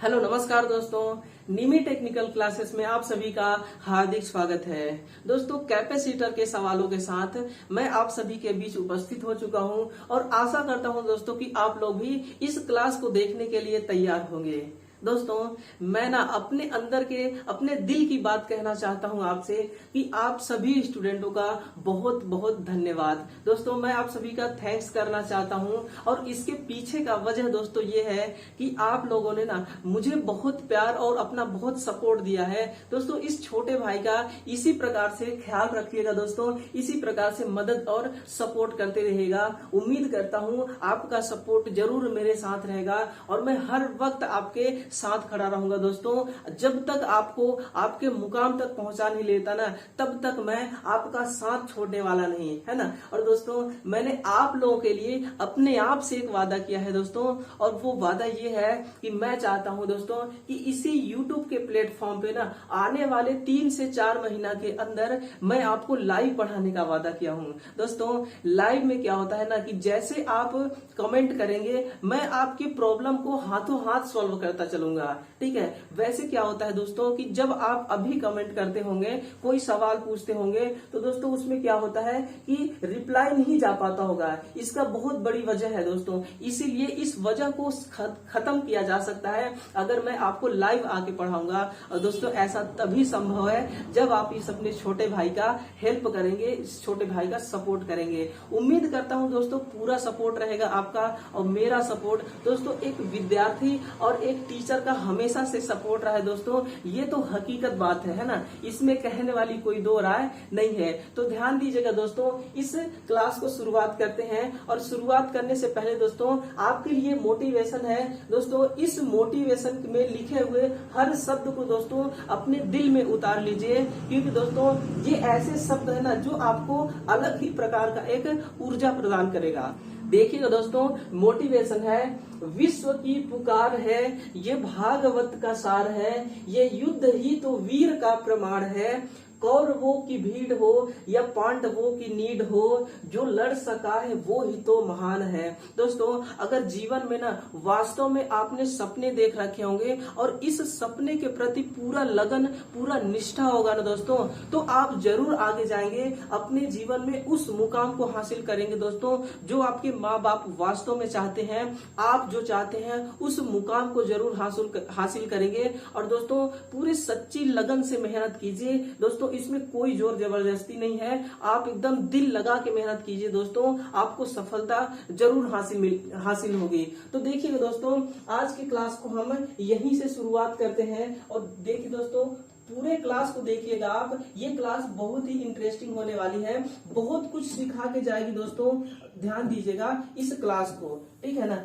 Hello नमस्कार दोस्तों, निमी technical classes में आप सभी का हार्दिक स्वागत है। दोस्तों, कैपेसिटर के सवालों के साथ मैं आप सभी के बीच उपस्थित हो चुका हूं और आशा करता हूं दोस्तों कि आप लोग भी इस क्लास को देखने के लिए तैयार होंगे। दोस्तों, मैं अपने अंदर के अपने दिल की बात कहना चाहता हूं आपसे कि आप सभी स्टूडेंटों का बहुत बहुत धन्यवाद। दोस्तों, मैं आप सभी का थैंक्स करना चाहता हूं और इसके पीछे का वजह दोस्तों ये है कि आप लोगों ने मुझे बहुत प्यार और अपना बहुत सपोर्ट दिया है। दोस्तों, इस छोटे भाई का इसी प्रकार से ख्याल रखिएगा दोस्तों, इसी प्रकार से मदद और सपोर्ट करते रहिएगा। उम्मीद करता हूं आपका सपोर्ट जरूर मेरे साथ रहेगा और मैं हर वक्त आपके साथ खड़ा रहूंगा। दोस्तों, जब तक आपको आपके मुकाम तक पहुंचा नहीं लेता तब तक मैं आपका साथ छोड़ने वाला नहीं, है ना। और दोस्तों, मैंने आप लोगों के लिए अपने आप से एक वादा किया है दोस्तों, और वो वादा ये है कि मैं चाहता हूं दोस्तों कि इसी YouTube के प्लेटफॉर्म पे आने वाले 3 से 4 महीना के अंदर मैं आपको लाइव पढ़ाने का वादा किया हूं। दोस्तों, लाइव में क्या होता है कि जैसे आप कमेंट करेंगे मैं आपकी प्रॉब्लम को हाथों हाथ सॉल्व करता चलूंगा, ठीक है। वैसे क्या होता है दोस्तों कि जब आप अभी कमेंट करते होंगे, कोई सवाल पूछते होंगे, तो दोस्तों उसमें क्या होता है कि रिप्लाई नहीं जा पाता होगा। इसका बहुत बड़ी वजह है दोस्तों, इसीलिए इस वजह को खत्म किया जा सकता है अगर मैं आपको लाइव आके पढ़ाऊंगा। और दोस्तों, ऐसा तभी संभव है जब आप इस अपने छोटे भाई का हेल्प करेंगे, इस छोटे भाई का सपोर्ट करेंगे। उम्मीद करता हूं दोस्तों पूरा सपोर्ट रहेगा आपका और मेरा सपोर्ट। दोस्तों, एक विद्यार्थी और एक टीचर का हमेशा से सपोर्ट रहा है दोस्तों, ये तो हकीकत बात है ना, इसमें कहने वाली कोई दो राय नहीं है। तो ध्यान दीजिएगा दोस्तों, इस क्लास को शुरुआत करते हैं। और शुरुआत करने से पहले दोस्तों आपके लिए मोटिवेशन है। दोस्तों, इस मोटिवेशन में लिखे हुए हर शब्द को दोस्तों अपने दिल में उतार लीजिए, क्योंकि दोस्तों ये ऐसे शब्द है जो आपको अलग ही प्रकार का एक ऊर्जा प्रदान करेगा। देखिएगा दोस्तों, मोटिवेशन है, विश्व की पुकार है, ये भागवत का सार है, ये युद्ध ही तो वीर का प्रमाण है। कौरवों की भीड़ हो या पांडवों की नीड हो, जो लड़ सका है वो ही तो महान है। दोस्तों, अगर जीवन में वास्तव में आपने सपने देख रखे होंगे और इस सपने के प्रति पूरा लगन, पूरा निष्ठा होगा दोस्तों, तो आप जरूर आगे जाएंगे, अपने जीवन में उस मुकाम को हासिल करेंगे दोस्तों जो आपके माँ बाप वास्तव में चाहते हैं। आप जो चाहते हैं उस मुकाम को जरूर हासिल करेंगे। और दोस्तों, पूरी सच्ची लगन से मेहनत कीजिए दोस्तों, इसमें कोई जोर जबरदस्ती नहीं है। आप एकदम दिल लगा के मेहनत कीजिए दोस्तों, आपको सफलता जरूर हासिल होगी। तो देखिए दोस्तों, आज की क्लास को हम यहीं से शुरुआत करते हैं। और देखिए दोस्तों, पूरे क्लास को देखिएगा आप, ये क्लास बहुत ही इंटरेस्टिंग होने वाली है, बहुत कुछ सिखा के जाएगी दोस्तों। ध्यान दीजिएगा इस क्लास को, ठीक है ना।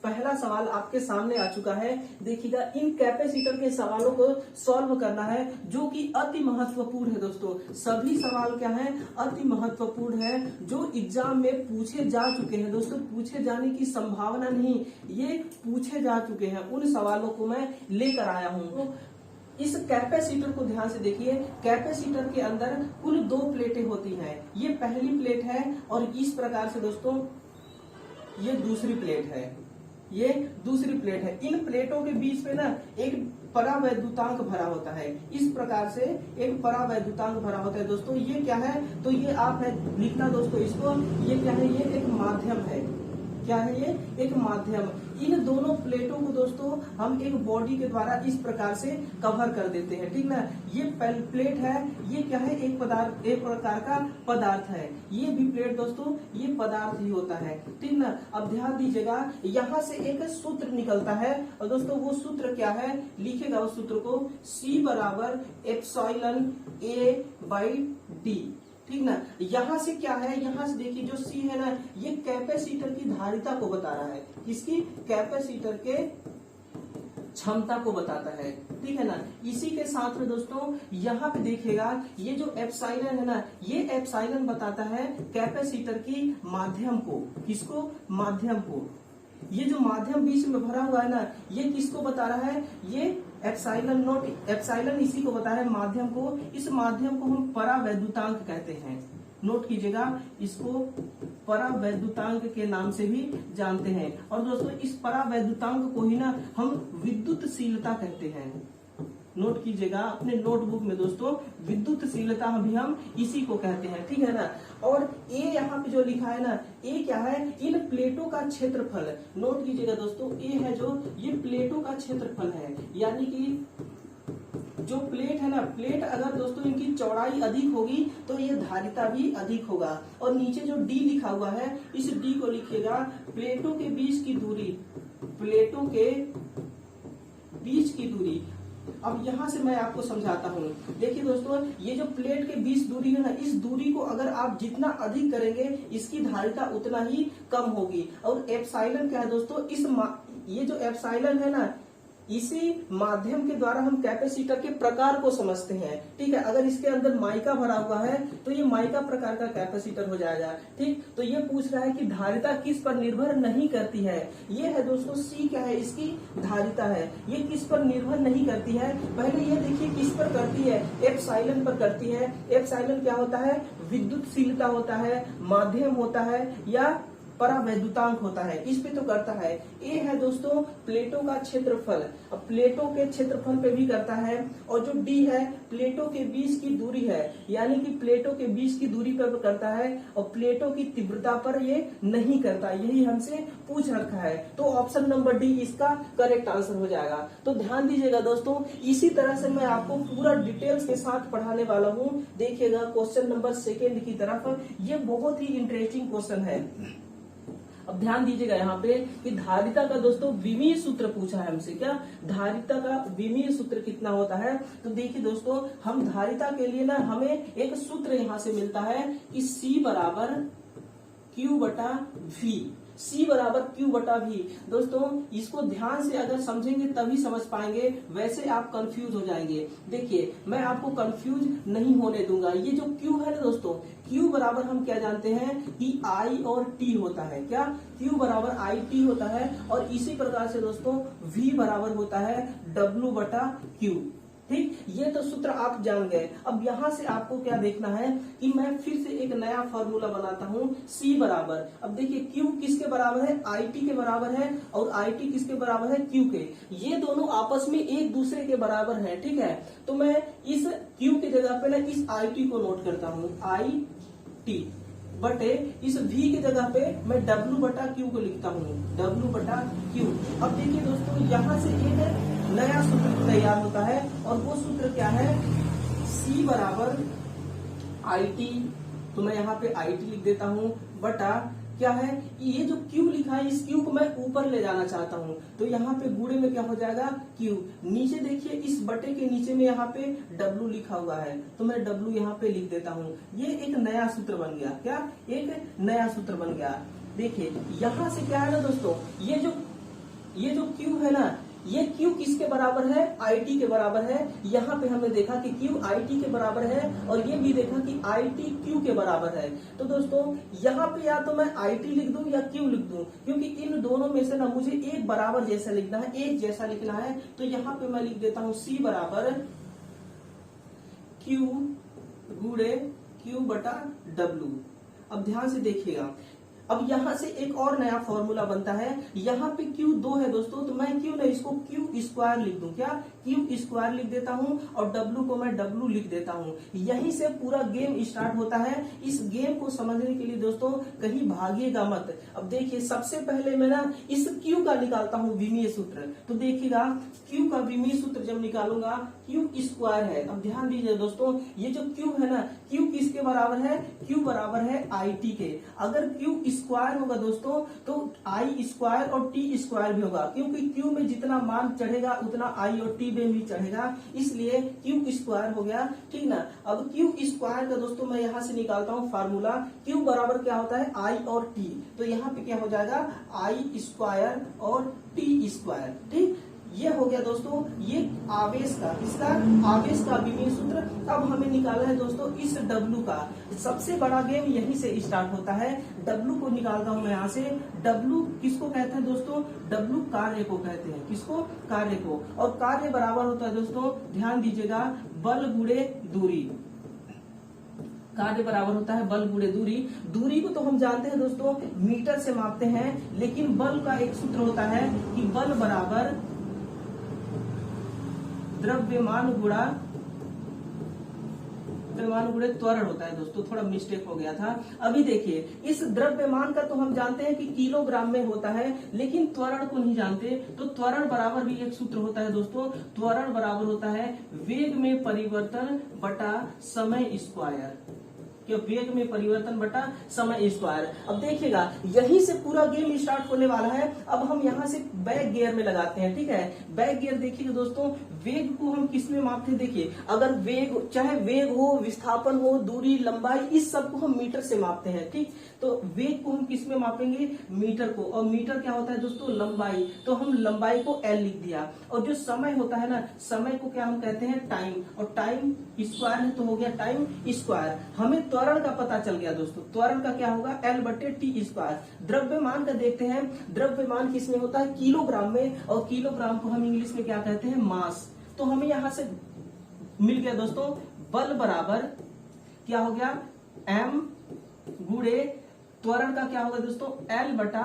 पहला सवाल आपके सामने आ चुका है। देखिएगा, इन कैपेसिटर के सवालों को सॉल्व करना है, जो कि अति महत्वपूर्ण है दोस्तों। सभी सवाल क्या है, अति महत्वपूर्ण है, जो एग्जाम में पूछे जा चुके हैं दोस्तों। पूछे जाने की संभावना नहीं, ये पूछे जा चुके हैं। उन सवालों को मैं लेकर आया हूँ। इस कैपेसिटर को ध्यान से देखिए। कैपेसिटर के अंदर कुल 2 प्लेटें होती हैं। ये पहली प्लेट है और इस प्रकार से दोस्तों ये दूसरी प्लेट है, ये दूसरी प्लेट है। इन प्लेटों के बीच में एक परावैद्युतांक भरा होता है। इस प्रकार से एक परावैद्युतांक भरा होता है दोस्तों। ये क्या है, तो ये आप है लिखना दोस्तों इसको। ये क्या है, ये एक माध्यम है। क्या है ये, एक माध्यम। इन दोनों प्लेटों को दोस्तों हम एक बॉडी के द्वारा इस प्रकार से कवर कर देते हैं, ठीक ना। ये प्लेट है, ये क्या है, एक प्रकार का पदार्थ है। ये भी प्लेट दोस्तों ये पदार्थ ही होता है, ठीक ना। अब ध्यान दीजिएगा, यहाँ से एक सूत्र निकलता है और दोस्तों वो सूत्र क्या है, लिखेगा उस सूत्र को, C बराबर एप्सिलॉन A/D, ठीक ना। यहाँ से क्या है, यहाँ से देखिए जो C है ये कैपेसिटर की धारिता को बता रहा है। इसकी कैपेसिटर के क्षमता को बताता है, ठीक है ना। इसी के साथ में दोस्तों यहाँ पे देखिएगा, ये जो एप्सिलॉन है ये एप्सिलॉन बताता है कैपेसिटर की माध्यम को। किसको, माध्यम को। ये जो माध्यम बीच में भरा हुआ है ये किसको बता रहा है, ये एप्सिलॉन नॉट, एप्सिलॉन इसी को बता रहा है, माध्यम को। इस माध्यम को हम परावैद्युतांक कहते हैं, नोट कीजिएगा, इसको परावैद्युतांक के नाम से भी जानते हैं। और दोस्तों इस परावैद्युतांक को ही ना हम विद्युतशीलता कहते हैं। नोट कीजिएगा अपने नोटबुक में दोस्तों, विद्युतशीलता भी हम इसी को कहते हैं, ठीक है ना। और ए यहाँ पे जो लिखा है ना, ए क्या है, इन प्लेटों का क्षेत्रफल। नोट कीजिएगा दोस्तों, ए है जो ये प्लेटों का क्षेत्रफल है, यानी कि जो प्लेट है ना, प्लेट अगर दोस्तों इनकी चौड़ाई अधिक होगी तो ये धारिता भी अधिक होगा। और नीचे जो डी लिखा हुआ है, इस डी को लिखिएगा प्लेटों के बीच की दूरी, प्लेटों के बीच की दूरी। अब यहां से मैं आपको समझाता हूँ। देखिए दोस्तों, ये जो प्लेट के बीच दूरी है ना, इस दूरी को अगर आप जितना अधिक करेंगे इसकी धारिता उतना ही कम होगी। और एप्सिलॉन क्या है दोस्तों, ये जो एप्सिलॉन है ना, इसी माध्यम के द्वारा हम कैपेसिटर के प्रकार को समझते हैं, ठीक है। अगर इसके अंदर माइका भरा हुआ है तो ये माइका प्रकार का कैपेसिटर हो जाएगा, ठीक। तो ये पूछ रहा है कि धारिता किस पर निर्भर नहीं करती है। ये है दोस्तों सी क्या है, इसकी धारिता है। ये किस पर निर्भर नहीं करती है, पहले ये देखिए किस पर करती है, एप्सिलॉन पर करती है। एप्सिलॉन क्या होता है, विद्युतशीलता होता है, माध्यम होता है या परावैद्युतांक होता है, इस पे तो करता है। ए है दोस्तों प्लेटों का क्षेत्रफल, अब प्लेटों के क्षेत्रफल पे भी करता है। और जो डी है प्लेटों के बीच की दूरी है, यानी कि प्लेटों के बीच की दूरी पर करता है। और प्लेटों की तीव्रता पर ये नहीं करता, यही हमसे पूछ रखा है। तो ऑप्शन नंबर डी इसका करेक्ट आंसर हो जाएगा। तो ध्यान दीजिएगा दोस्तों, इसी तरह से मैं आपको पूरा डिटेल्स के साथ पढ़ाने वाला हूँ। देखिएगा क्वेश्चन नंबर 2 की तरफ, ये बहुत ही इंटरेस्टिंग क्वेश्चन है। अब ध्यान दीजिएगा यहाँ पे कि धारिता का दोस्तों विमीय सूत्र पूछा है हमसे। क्या धारिता का विमीय सूत्र कितना होता है, तो देखिए दोस्तों, हम धारिता के लिए ना हमें एक सूत्र यहाँ से मिलता है कि C बराबर Q बटा V। C बराबर Q बटा V। दोस्तों इसको ध्यान से अगर समझेंगे तभी समझ पाएंगे, वैसे आप कंफ्यूज हो जाएंगे। देखिए मैं आपको कंफ्यूज नहीं होने दूंगा। ये जो Q है ना दोस्तों, Q बराबर हम क्या जानते हैं कि I और T होता है। क्या Q बराबर IT होता है। और इसी प्रकार से दोस्तों V बराबर होता है W बटा Q, ठीक। ये तो सूत्र आप जान गए। अब यहाँ से आपको क्या देखना है कि मैं फिर से एक नया फॉर्मूला बनाता हूँ। C बराबर, अब देखिए Q किसके बराबर है, IT के बराबर है। और IT किसके बराबर है, Q के। ये दोनों आपस में एक दूसरे के बराबर है, ठीक है। तो मैं इस Q की जगह पे ना इस IT को नोट करता हूँ, IT बटे इस V की जगह पे मैं W बटा Q को लिखता हूँ, W बटा Q। अब देखिए दोस्तों, यहाँ से एक नया सूत्र तैयार होता है। और वो सूत्र क्या है, C बराबर IT, तो मैं यहाँ पे IT लिख देता हूँ, बटा क्या है, ये जो Q लिखा है इस Q को मैं ऊपर ले जाना चाहता हूँ। तो यहाँ पे गुणे में क्या हो जाएगा, Q। नीचे देखिए इस बटे के नीचे में यहाँ पे W लिखा हुआ है, तो मैं W यहाँ पे लिख देता हूँ। ये एक नया सूत्र बन गया। क्या, एक नया सूत्र बन गया। देखिए यहाँ से क्या है ना दोस्तों, ये जो Q है ना, ये Q किसके बराबर है, IT के बराबर है। यहाँ पे हमने देखा कि Q IT के बराबर है, और ये भी देखा कि IT Q के बराबर है। तो दोस्तों यहाँ पे या तो मैं IT लिख दूं या Q लिख दूं, क्योंकि इन दोनों में से ना मुझे एक बराबर जैसा लिखना है, एक जैसा लिखना है। तो यहाँ पे मैं लिख देता हूँ C बराबर Q गुणे Q बटा W। अब ध्यान से देखिएगा, अब यहाँ से एक और नया फॉर्मूला बनता है। यहाँ पे Q 2 है दोस्तों, तो मैं क्यों नहीं इसको Q स्क्वायर लिख दूं। क्या, Q स्क्वायर लिख देता हूँ, और W को मैं W लिख देता हूँ। यहीं से पूरा गेम स्टार्ट होता है। इस गेम को समझने के लिए दोस्तों कहीं भागिएगा मत। अब देखिए सबसे पहले मैं ना इस Q का निकालता हूँ विमीय सूत्र। तो देखिएगा Q का विमीय सूत्र जब निकालूंगा, Q स्क्वायर है। अब ध्यान दीजिए दोस्तों, ये जो Q है ना, Q किसके बराबर है, Q बराबर है IT के। अगर Q स्क्वायर होगा दोस्तों तो I स्क्वायर और T स्क्वायर भी होगा, क्योंकि Q में जितना मान चढ़ेगा उतना I और T में भी चढ़ेगा, इसलिए Q स्क्वायर हो गया, ठीक ना। अब Q स्क्वायर का दोस्तों मैं यहाँ से निकालता हूँ फार्मूला। Q बराबर क्या होता है, I और T। तो यहाँ पे क्या हो जाएगा, I स्क्वायर और T स्क्वायर, ठीक। ये हो गया दोस्तों ये आवेश का, इसका आवेश का विमीय सूत्र। अब हमें निकालना है दोस्तों इस W का। सबसे बड़ा गेम यहीं से स्टार्ट होता है। W को निकालता हूं मैं यहाँ से। W किसको कहते हैं दोस्तों, W कार्य को कहते हैं। किसको, कार्य को। और कार्य बराबर होता है दोस्तों, ध्यान दीजिएगा, बल गुणे दूरी। कार्य बराबर होता है बल गुणे दूरी। दूरी को तो हम जानते हैं दोस्तों मीटर से मापते हैं, लेकिन बल का एक सूत्र होता है कि बल बराबर द्रव्यमान गुणा त्वरण होता है। दोस्तों थोड़ा मिस्टेक हो गया था। अभी देखिए इस द्रव्यमान का तो हम जानते हैं कि किलोग्राम में होता है, लेकिन त्वरण को नहीं जानते। तो त्वरण बराबर भी एक सूत्र होता है दोस्तों, त्वरण बराबर होता है वेग में परिवर्तन बटा समय स्क्वायर, कि वेग में परिवर्तन बटा समय स्क्वायर। अब देखिएगा यहीं से पूरा गेम स्टार्ट होने वाला है। अब हम यहाँ से बैक गियर में लगाते हैं, ठीक है। बैक गियर देखिएगा दोस्तों, वेग को हम किस में मापते हैं? देखिए अगर वेग, चाहे वेग हो, विस्थापन हो, दूरी, लंबाई, इस सब को हम मीटर से मापते हैं, ठीक। तो वेग को हम किस में मापेंगे? मीटर को। और मीटर क्या होता है दोस्तों? लंबाई। तो हम लंबाई को एल लिख दिया। और जो समय होता है ना, समय को क्या हम कहते हैं? टाइम। और टाइम स्क्वायर है तो हो गया टाइम स्क्वायर। हमें त्वरण का पता चल गया दोस्तों। त्वरण का क्या होगा? एल बटे टी स्क्वायर। द्रव्यमान का देखते हैं, द्रव्यमान किस में होता है? किलोग्राम में। और किलोग्राम को हम इंग्लिश में क्या कहते हैं? मास। तो हमें यहां से मिल गया दोस्तों बल बराबर क्या हो गया? एम गुणे त्वरण का क्या होगा दोस्तों? एल बटा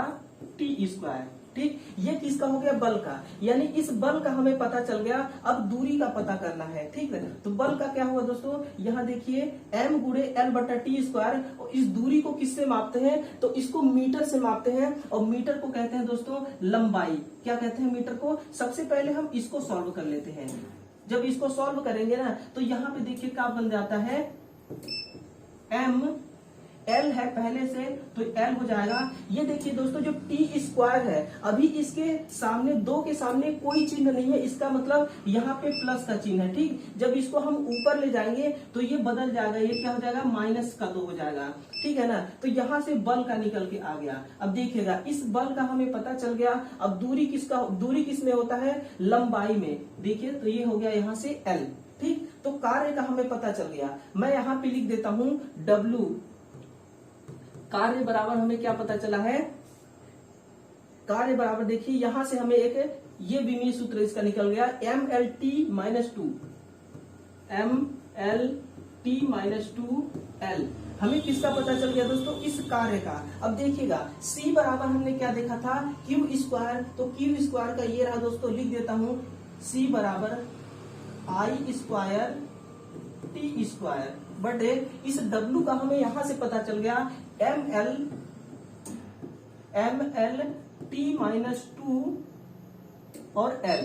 टी स्क्वायर, ठीक। ये किसका हो गया? बल का। यानी इस बल का हमें पता चल गया। अब दूरी का पता करना है, ठीक है। तो बल का क्या हुआ दोस्तों? यहाँ देखिए m गुणे एल बटा टी स्क्वायर। और इस दूरी को किससे मापते हैं? तो इसको मीटर से मापते हैं। और मीटर को कहते हैं दोस्तों लंबाई। क्या कहते हैं मीटर को? सबसे पहले हम इसको सॉल्व कर लेते हैं। जब इसको सॉल्व करेंगे ना, तो यहाँ पे देखिए क्या बन जाता है? m एल है पहले से, तो एल हो जाएगा। ये देखिए दोस्तों जो टी स्क्वायर है, अभी इसके सामने, दो के सामने कोई चिन्ह नहीं है, इसका मतलब यहाँ पे प्लस का चिन्ह है, ठीक। जब इसको हम ऊपर ले जाएंगे तो ये बदल जाएगा, ये क्या हो जाएगा? माइनस का 2 हो जाएगा, ठीक है ना। तो यहाँ से बल का निकल के आ गया। अब देखिएगा इस बल का हमें पता चल गया। अब दूरी किसका? दूरी किस में होता है? लंबाई में। देखिए तो ये हो गया यहाँ से एल, ठीक। तो कार्य का हमें पता चल गया। मैं यहाँ पे लिख देता हूं डब्लू। कार्य बराबर हमें क्या पता चला है? कार्य बराबर देखिए यहां से हमें एक ये विमीय सूत्र इसका निकल गया, M L T minus 2, M L T minus 2 L. हमें किसका पता चल गया दोस्तों? इस कार्य का। अब देखिएगा C बराबर हमने क्या देखा था? Q square. तो क्यू स्क्वायर का ये रहा दोस्तों, लिख देता हूं C बराबर आई स्क्वायर टी स्क्वायर बटे इस W का हमें यहां से पता चल गया एम एल टी माइनस 2 और L,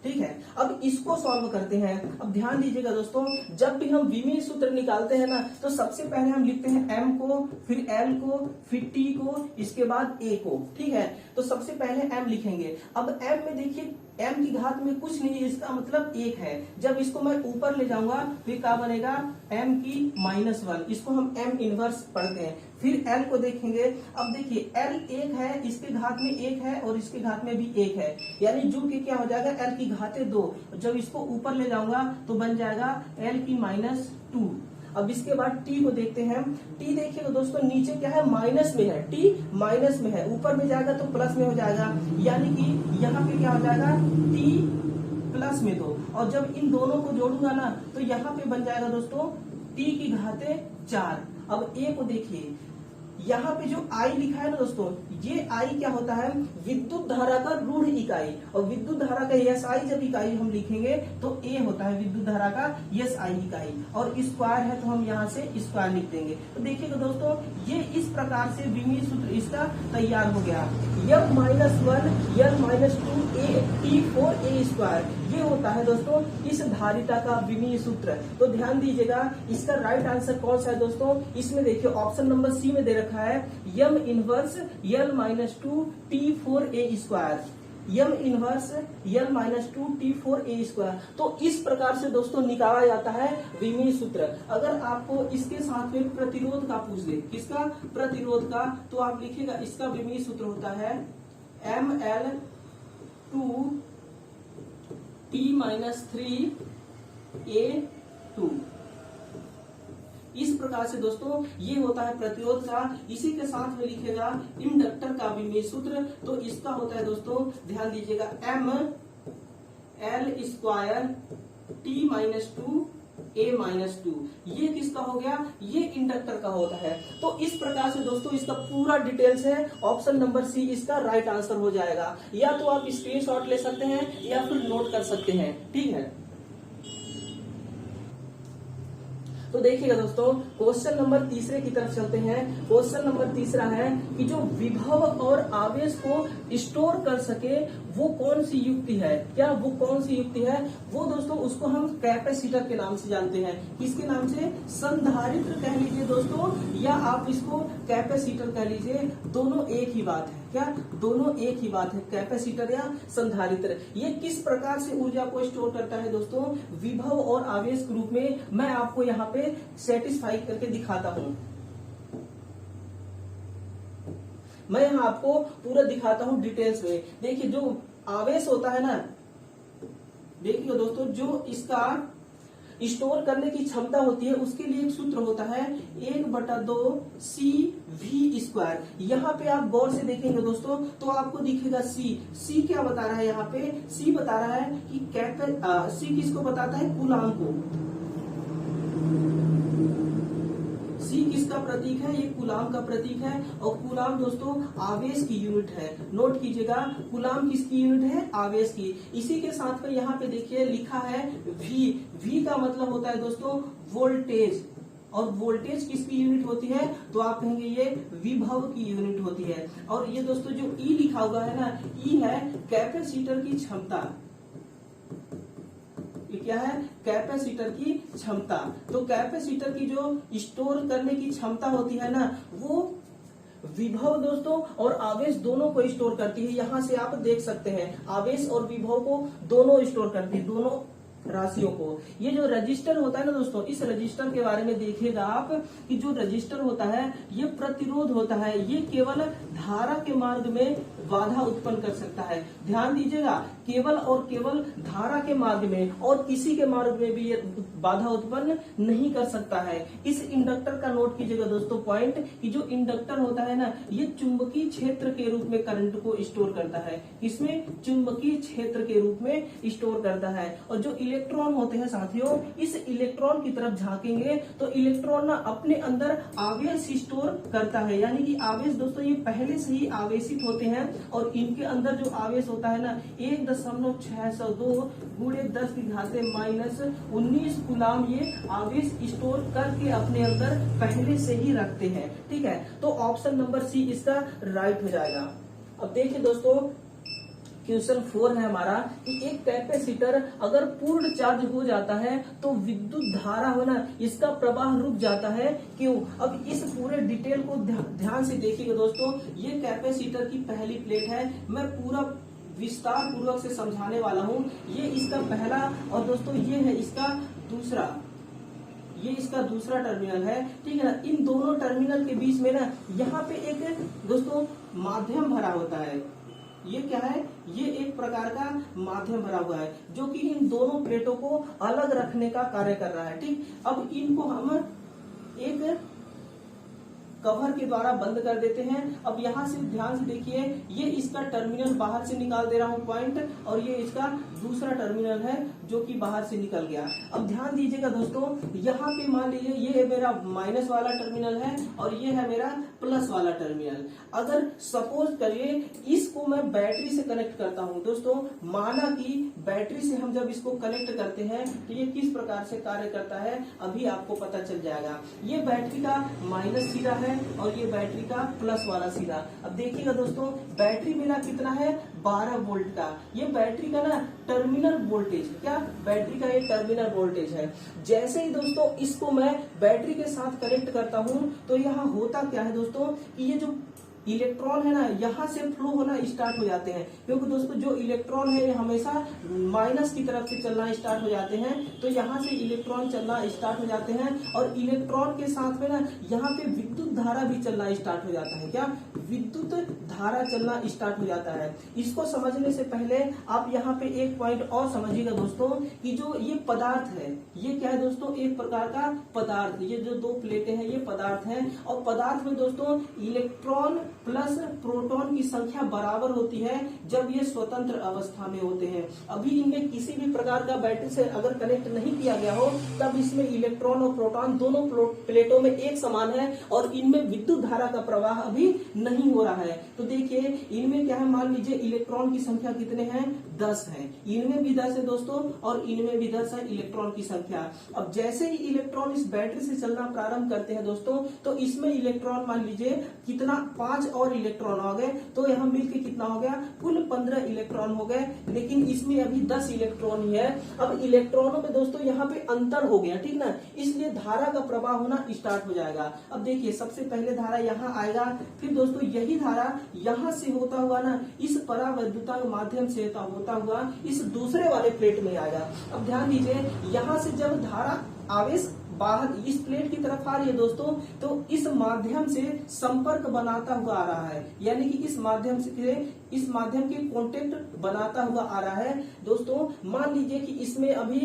ठीक है। अब इसको सॉल्व करते हैं। अब ध्यान दीजिएगा दोस्तों, जब भी हम विमीय सूत्र निकालते हैं ना, तो सबसे पहले हम लिखते हैं m को, फिर L को, फिर T को, इसके बाद A को, ठीक है। तो सबसे पहले m लिखेंगे। अब m में देखिए m की घात में कुछ नहीं है, इसका मतलब 1 है। जब इसको मैं ऊपर ले जाऊंगा फिर क्या बनेगा? m की -1। इसको हम m इनवर्स पढ़ते हैं। फिर l को देखेंगे। अब देखिए l 1 है, इसके घात में 1 है और इसके घात में भी 1 है, यानी जुड़ के क्या हो जाएगा? l की घातें 2। जब इसको ऊपर ले जाऊंगा तो बन जाएगा l की -2। अब इसके बाद t को देखते हैं। t देखिएगा दोस्तों नीचे क्या है? माइनस में है, t माइनस में है, ऊपर में जाएगा तो प्लस में हो जाएगा, यानी कि यहाँ पे क्या हो जाएगा? t प्लस में 2। और जब इन दोनों को जोड़ूंगा ना, तो यहाँ पे बन जाएगा दोस्तों t की घातें 4। अब a को देखिए, यहाँ पे जो I लिखा है ना दोस्तों, ये I क्या होता है? विद्युत धारा का ऋण इकाई। और विद्युत धारा का SI जब इकाई हम लिखेंगे तो A होता है विद्युत धारा का SI इकाई। और स्क्वायर है तो हम यहाँ से स्क्वायर लिख देंगे। तो देखिएगा दोस्तों ये इस प्रकार से विमीय सूत्र इसका तैयार हो गया। M-1 L-2 T4A स्क्वायर, ये होता है दोस्तों इस धारिता का विमीय सूत्र। तो ध्यान दीजिएगा इसका राइट आंसर कौन सा है दोस्तों? इसमें देखिए ऑप्शन नंबर सी में दे रखा है M inverse L-2 T4A square, M inverse L-2 T4A square. तो इस प्रकार से दोस्तों निकाला जाता है विमीय सूत्र। अगर आपको इसके साथ में प्रतिरोध का पूछ दे, किसका? प्रतिरोध का, तो आप लिखिएगा इसका विमीय सूत्र होता है ML2 T-3A2। इस प्रकार से दोस्तों ये होता है प्रतिरोध का। इसी के साथ में लिखेगा इंडक्टर का विमीय सूत्र। तो इसका होता है दोस्तों, ध्यान दीजिएगा, M L square T-2 A-2 ये किसका हो गया, ये इंडक्टर का होता है। तो इस प्रकार से दोस्तों इसका पूरा डिटेल्स है, ऑप्शन नंबर सी इसका राइट आंसर हो जाएगा। या तो आप स्क्रीनशॉट ले सकते हैं या फिर नोट कर सकते हैं, ठीक है। तो देखिएगा दोस्तों, क्वेश्चन नंबर तीसरे की तरफ चलते हैं। क्वेश्चन नंबर तीसरा है कि जो विभव और आवेश को स्टोर कर सके वो कौन सी युक्ति है, क्या वो कौन सी युक्ति है, वो दोस्तों उसको हम कैपेसिटर के नाम से जानते हैं। किसके नाम से, संधारित्र कह लीजिए दोस्तों, या आप इसको कैपेसिटर कह लीजिए, दोनों एक ही बात है। क्या, दोनों एक ही बात है, कैपेसिटर या संधारित्र। ये किस प्रकार से ऊर्जा को स्टोर करता है दोस्तों, विभव और आवेश के रूप में। मैं आपको यहाँ पे सेटिस्फाई करके दिखाता हूं। मैं यहाँ आपको पूरा दिखाता हूं डिटेल्स में। देखिए जो आवेश होता है ना, देखिए दोस्तों, जो इसका स्टोर करने की क्षमता होती है उसके लिए एक सूत्र होता है 1/2 CV²। यहाँ पे आप गौर से देखेंगे दोस्तों तो आपको दिखेगा सी क्या बता रहा है, यहाँ पे सी बता रहा है कि सी किसको बताता है, कूलाम को। सी किसका प्रतीक है, ये कूलाम का प्रतीक है। और कूलाम दोस्तों आवेश की यूनिट है, नोट कीजिएगा, कूलाम किसकी यूनिट है, आवेश की। इसी के साथ में यहाँ पे देखिए लिखा है V का मतलब होता है दोस्तों वोल्टेज, और वोल्टेज किसकी यूनिट होती है, तो आप कहेंगे ये विभव की यूनिट होती है। और ये दोस्तों जो E लिखा हुआ है ना, E है कैपेसिटर की क्षमता। क्या है, कैपेसिटर की क्षमता। तो कैपेसिटर की जो स्टोर करने की क्षमता होती है ना, वो विभव दोस्तों और आवेश दोनों को स्टोर करती है। यहां से आप देख सकते हैं आवेश और विभव को दोनों स्टोर करती है, दोनों राशियों को। ये जो रजिस्टर होता है ना दोस्तों, इस रजिस्टर के बारे में देखिएगा आप कि जो रजिस्टर होता है ये प्रतिरोध होता है, ये केवल धारा के मार्ग में बाधा उत्पन्न कर सकता है। ध्यान दीजिएगा, केवल और केवल धारा के मार्ग में, और किसी के मार्ग में भी ये बाधा उत्पन्न नहीं कर सकता है। इस इंडक्टर का नोट कीजिएगा दोस्तों पॉइंट, कि जो इंडक्टर होता है ना, ये चुंबकीय क्षेत्र के रूप में करंट को स्टोर करता है। इसमें चुंबकीय क्षेत्र के रूप में स्टोर करता है। और जो इलेक्ट्रॉन होते हैं साथियों, इस इलेक्ट्रॉन की तरफ झांकेंगे तो इलेक्ट्रॉन ना अपने अंदर आवेश स्टोर करता है। यानी कि आवेश दोस्तों ये पहले से ही आवेशित होते हैं, और इनके अंदर जो आवेश होता है ना 1.602 × 10⁻⁻19 कूलाम ये आवेश स्टोर करके अपने अंदर पहले से ही रखते हैं। ठीक है, तो ऑप्शन नंबर सी इसका राइट हो जाएगा। अब देखिए दोस्तों, क्वेश्चन 4 है हमारा कि एक कैपेसिटर अगर पूर्ण चार्ज हो जाता है तो विद्युत धारा हो ना, इसका प्रवाह रुक जाता है, क्यों। अब इस पूरे डिटेल को ध्यान से देखिएगा दोस्तों। ये कैपेसिटर की पहली प्लेट है, मैं पूरा विस्तार पूर्वक से समझाने वाला हूँ। ये इसका पहला, और दोस्तों ये है इसका दूसरा, ये इसका दूसरा टर्मिनल है। ठीक है ना, इन दोनों टर्मिनल के बीच में ना यहाँ पे एक दोस्तों माध्यम भरा होता है। ये क्या है, ये एक प्रकार का माध्यम भरा हुआ है जो कि इन दोनों प्लेटों को अलग रखने का कार्य कर रहा है। ठीक, अब इनको हम एक कवर के द्वारा बंद कर देते हैं। अब यहाँ से ध्यान से देखिए, ये इसका टर्मिनल बाहर से निकाल दे रहा हूँ पॉइंट, और ये इसका दूसरा टर्मिनल है जो कि बाहर से निकल गया। अब ध्यान दीजिएगा दोस्तों, यहाँ पे मान लीजिए ये मेरा माइनस वाला टर्मिनल है और ये है मेरा प्लस वाला टर्मिनल। अगर सपोज करिए इसको मैं बैटरी से कनेक्ट करता हूँ दोस्तों, माना कि बैटरी से हम जब इसको कनेक्ट करते हैं तो ये किस प्रकार से कार्य करता है अभी आपको पता चल जाएगा। ये बैटरी का माइनस सिरा है और ये बैटरी का प्लस वाला सिरा। अब देखिएगा दोस्तों, बैटरी मेरा कितना है, 12 वोल्ट का। ये बैटरी का ना टर्मिनल वोल्टेज, क्या बैटरी का ये टर्मिनल वोल्टेज है। जैसे ही दोस्तों इसको मैं बैटरी के साथ कनेक्ट करता हूँ तो यहाँ होता क्या है दोस्तों, कि ये जो इलेक्ट्रॉन है ना यहाँ से फ्लो होना स्टार्ट हो जाते हैं, क्योंकि दोस्तों जो इलेक्ट्रॉन है ये हमेशा माइनस की तरफ से चलना स्टार्ट हो जाते हैं। तो यहाँ से इलेक्ट्रॉन चलना स्टार्ट हो जाते हैं, और इलेक्ट्रॉन के साथ में ना यहाँ पे विद्युत धारा भी चलना स्टार्ट हो जाता है। क्या विद्युत धारा चलना स्टार्ट हो जाता है। इसको समझने से पहले आप यहाँ पे एक पॉइंट और समझिएगा दोस्तों कि जो ये पदार्थ है, ये क्या है दोस्तों, एक प्रकार का पदार्थ। ये जो दो प्लेटें हैं ये पदार्थ हैं, और पदार्थ में दोस्तों इलेक्ट्रॉन प्लस प्रोटॉन की संख्या बराबर होती है जब ये स्वतंत्र अवस्था में होते हैं। अभी इनमें किसी भी प्रकार का बैटरी से अगर कनेक्ट नहीं किया गया हो तब इसमें इलेक्ट्रॉन और प्रोटॉन दोनों प्लेटों में एक समान है और इनमें विद्युत धारा का प्रवाह अभी नहीं हो रहा है। तो देखिए इनमें क्या है, मान लीजिए इलेक्ट्रॉन की संख्या कितने हैं, 10 है। इनमें भी 10 है दोस्तों और इनमें भी 10 है इलेक्ट्रॉन की संख्या। अब जैसे ही इलेक्ट्रॉन इस बैटरी से चलना प्रारंभ करते हैं दोस्तों, तो इसमें इलेक्ट्रॉन मान लीजिए कितना, 5 और इलेक्ट्रॉन हो गए, तो यहाँ मिलकर कितना हो गया, कुल 15 इलेक्ट्रॉन हो गए। लेकिन इसमें अभी 10 इलेक्ट्रॉन ही है। अब इलेक्ट्रॉनों में दोस्तों यहाँ पे अंतर हो गया, ठीक ना, इसलिए धारा का प्रवाह होना स्टार्ट हो जाएगा। अब देखिए सबसे पहले धारा यहाँ आएगा, फिर दोस्तों यही धारा यहाँ से होता हुआ ना इस परावैद्युतांक माध्यम से होता हुआ इस दूसरे वाले प्लेट में आएगा। अब ध्यान दीजिए यहाँ से जब धारा आवेश बाहर इस प्लेट की तरफ आ रही है दोस्तों, तो इस माध्यम से संपर्क बनाता हुआ आ रहा है, यानी कि इस माध्यम के कांटेक्ट बनाता हुआ आ रहा है दोस्तों। मान लीजिए कि इसमें अभी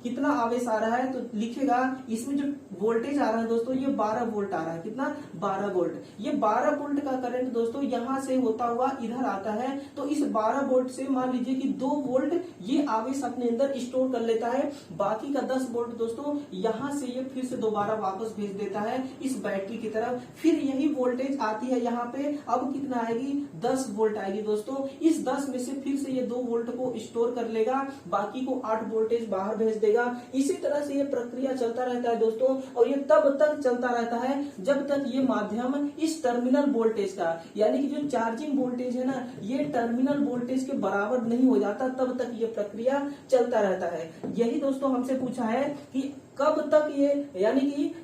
कितना आवेश आ रहा है, तो लिखेगा इसमें जो वोल्टेज आ रहा है दोस्तों ये 12 वोल्ट आ रहा है। कितना, 12 वोल्ट। ये 12 वोल्ट का करंट दोस्तों यहाँ से होता हुआ इधर आता है, तो इस 12 वोल्ट से मान लीजिए कि 2 वोल्ट ये आवेश अपने अंदर स्टोर कर लेता है। बाकी का 10 वोल्ट दोस्तों यहाँ से ये फिर से दोबारा वापस भेज देता है इस बैटरी की तरफ। फिर यही वोल्टेज आती है यहाँ पे, अब कितना आएगी, 10 वोल्ट आएगी दोस्तों। इस 10 में से फिर से ये 2 वोल्ट को स्टोर कर लेगा, बाकी को 8 वोल्टेज बाहर भेज देगा। इसी तरह से ये प्रक्रिया चलता रहता है दोस्तों, और ये तब तक चलता रहता है जब तक ये माध्यम इस टर्मिनल वोल्टेज का, यानी कि जो चार्जिंग वोल्टेज है ना, ये टर्मिनल वोल्टेज के बराबर नहीं हो जाता, तब तक ये प्रक्रिया चलता रहता है। यही दोस्तों हमसे पूछा है कि कब तक ये, यानी कि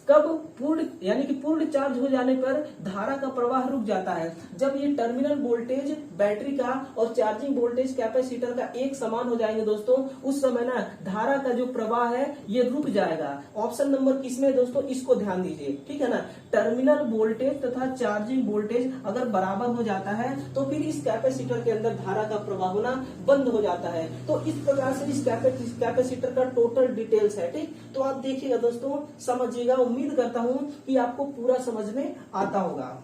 कब पूर्ण चार्ज हो जाने पर धारा का प्रवाह रुक जाता है। जब ये टर्मिनल वोल्टेज बैटरी का और चार्जिंग वोल्टेज कैपेसिटर का एक समान हो जाएंगे दोस्तों, उस समय ना धारा का जो प्रवाह है ये रुक जाएगा। ऑप्शन नंबर किसमें दोस्तों, इसको ध्यान दीजिए, ठीक है ना। टर्मिनल वोल्टेज तथा चार्जिंग वोल्टेज अगर बराबर हो जाता है तो फिर इस कैपेसिटर के अंदर धारा का प्रवाह होना बंद हो जाता है। तो इस प्रकार से इस कैपेसिटर का टोटल डिटेल्स है, ठीक। तो आप देखिएगा दोस्तों, समझिएगा, उम्मीद करता हूं कि आपको पूरा समझ में आता होगा।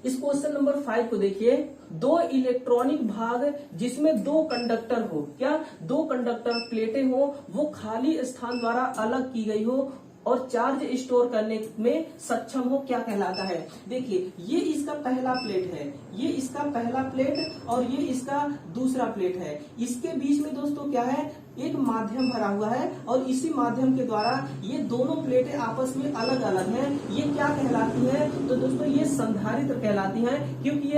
इस क्वेश्चन नंबर 5 को देखिए, 2 इलेक्ट्रॉनिक भाग जिसमें 2 कंडक्टर हो, क्या 2 कंडक्टर प्लेटें हो, वो खाली स्थान द्वारा अलग की गई हो और चार्ज स्टोर करने में सक्षम हो, क्या कहलाता है। देखिए ये इसका पहला प्लेट है, ये इसका पहला प्लेट और ये इसका दूसरा प्लेट है। इसके बीच में दोस्तों क्या है, एक माध्यम भरा हुआ है और इसी माध्यम के द्वारा ये दोनों प्लेटें आपस में अलग अलग हैं। ये क्या कहलाती है, तो दोस्तों ये संधारित्र कहलाती हैं, क्योंकि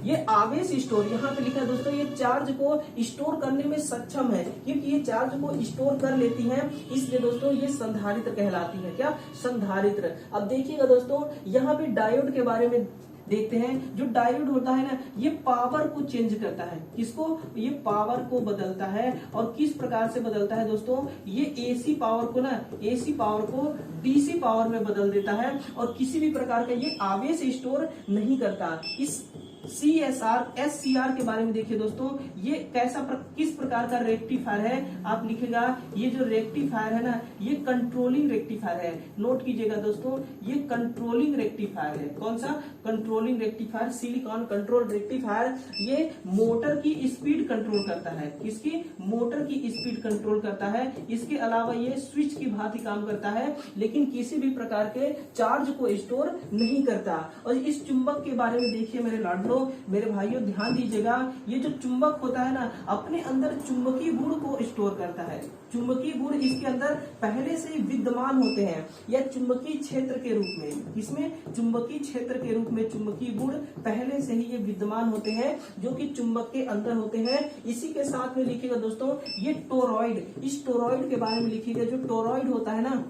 ये आवेश स्टोर, यहाँ पे लिखा है दोस्तों, ये चार्ज को स्टोर करने में सक्षम है, क्योंकि ये चार्ज को स्टोर कर लेती हैं, इसलिए दोस्तों ये संधारित्र कहलाती है। क्या, संधारित्र। अब देखिएगा दोस्तों, यहाँ पे डायोड के बारे में देखते हैं। जो डायोड होता है ना, ये पावर को चेंज करता है। किसको, ये पावर को बदलता है। और किस प्रकार से बदलता है दोस्तों, ये एसी पावर को डीसी पावर में बदल देता है और किसी भी प्रकार का ये आवेश स्टोर नहीं करता। इस CSR SCR के बारे में देखिए दोस्तों, ये किस प्रकार का रेक्टिफायर है। आप लिखेगा ये जो रेक्टिफायर है ना, ये कंट्रोलिंग रेक्टिफायर है। नोट कीजिएगा दोस्तों, ये कंट्रोलिंग रेक्टिफायर है। कौन सा, controlling rectifier, silicon control rectifier. ये मोटर की स्पीड कंट्रोल करता है, इसकी मोटर की स्पीड कंट्रोल करता है। इसके अलावा ये स्विच की भांति काम करता है, लेकिन किसी भी प्रकार के चार्ज को स्टोर नहीं करता। और इस चुंबक के बारे में देखिए मेरे लाडलो, मेरे भाइयों, ध्यान दीजिएगा, ये जो चुंबक होता है ना, अपने अंदर चुंबकीय गुण को स्टोर करता है। चुंबकीय गुण इसके अंदर पहले से ही विद्यमान होते हैं, या चुंबकीय क्षेत्र के रूप में, इसमें चुंबकीय क्षेत्र के रूप में चुंबकीय गुण पहले से ही ये विद्यमान होते हैं, जो कि चुंबक के अंदर होते हैं। इसी के साथ में लिखिएगा दोस्तों, ये टोरॉइड, इस टोरॉइड के बारे में लिखिएगा। जो टोरॉइड होता है ना,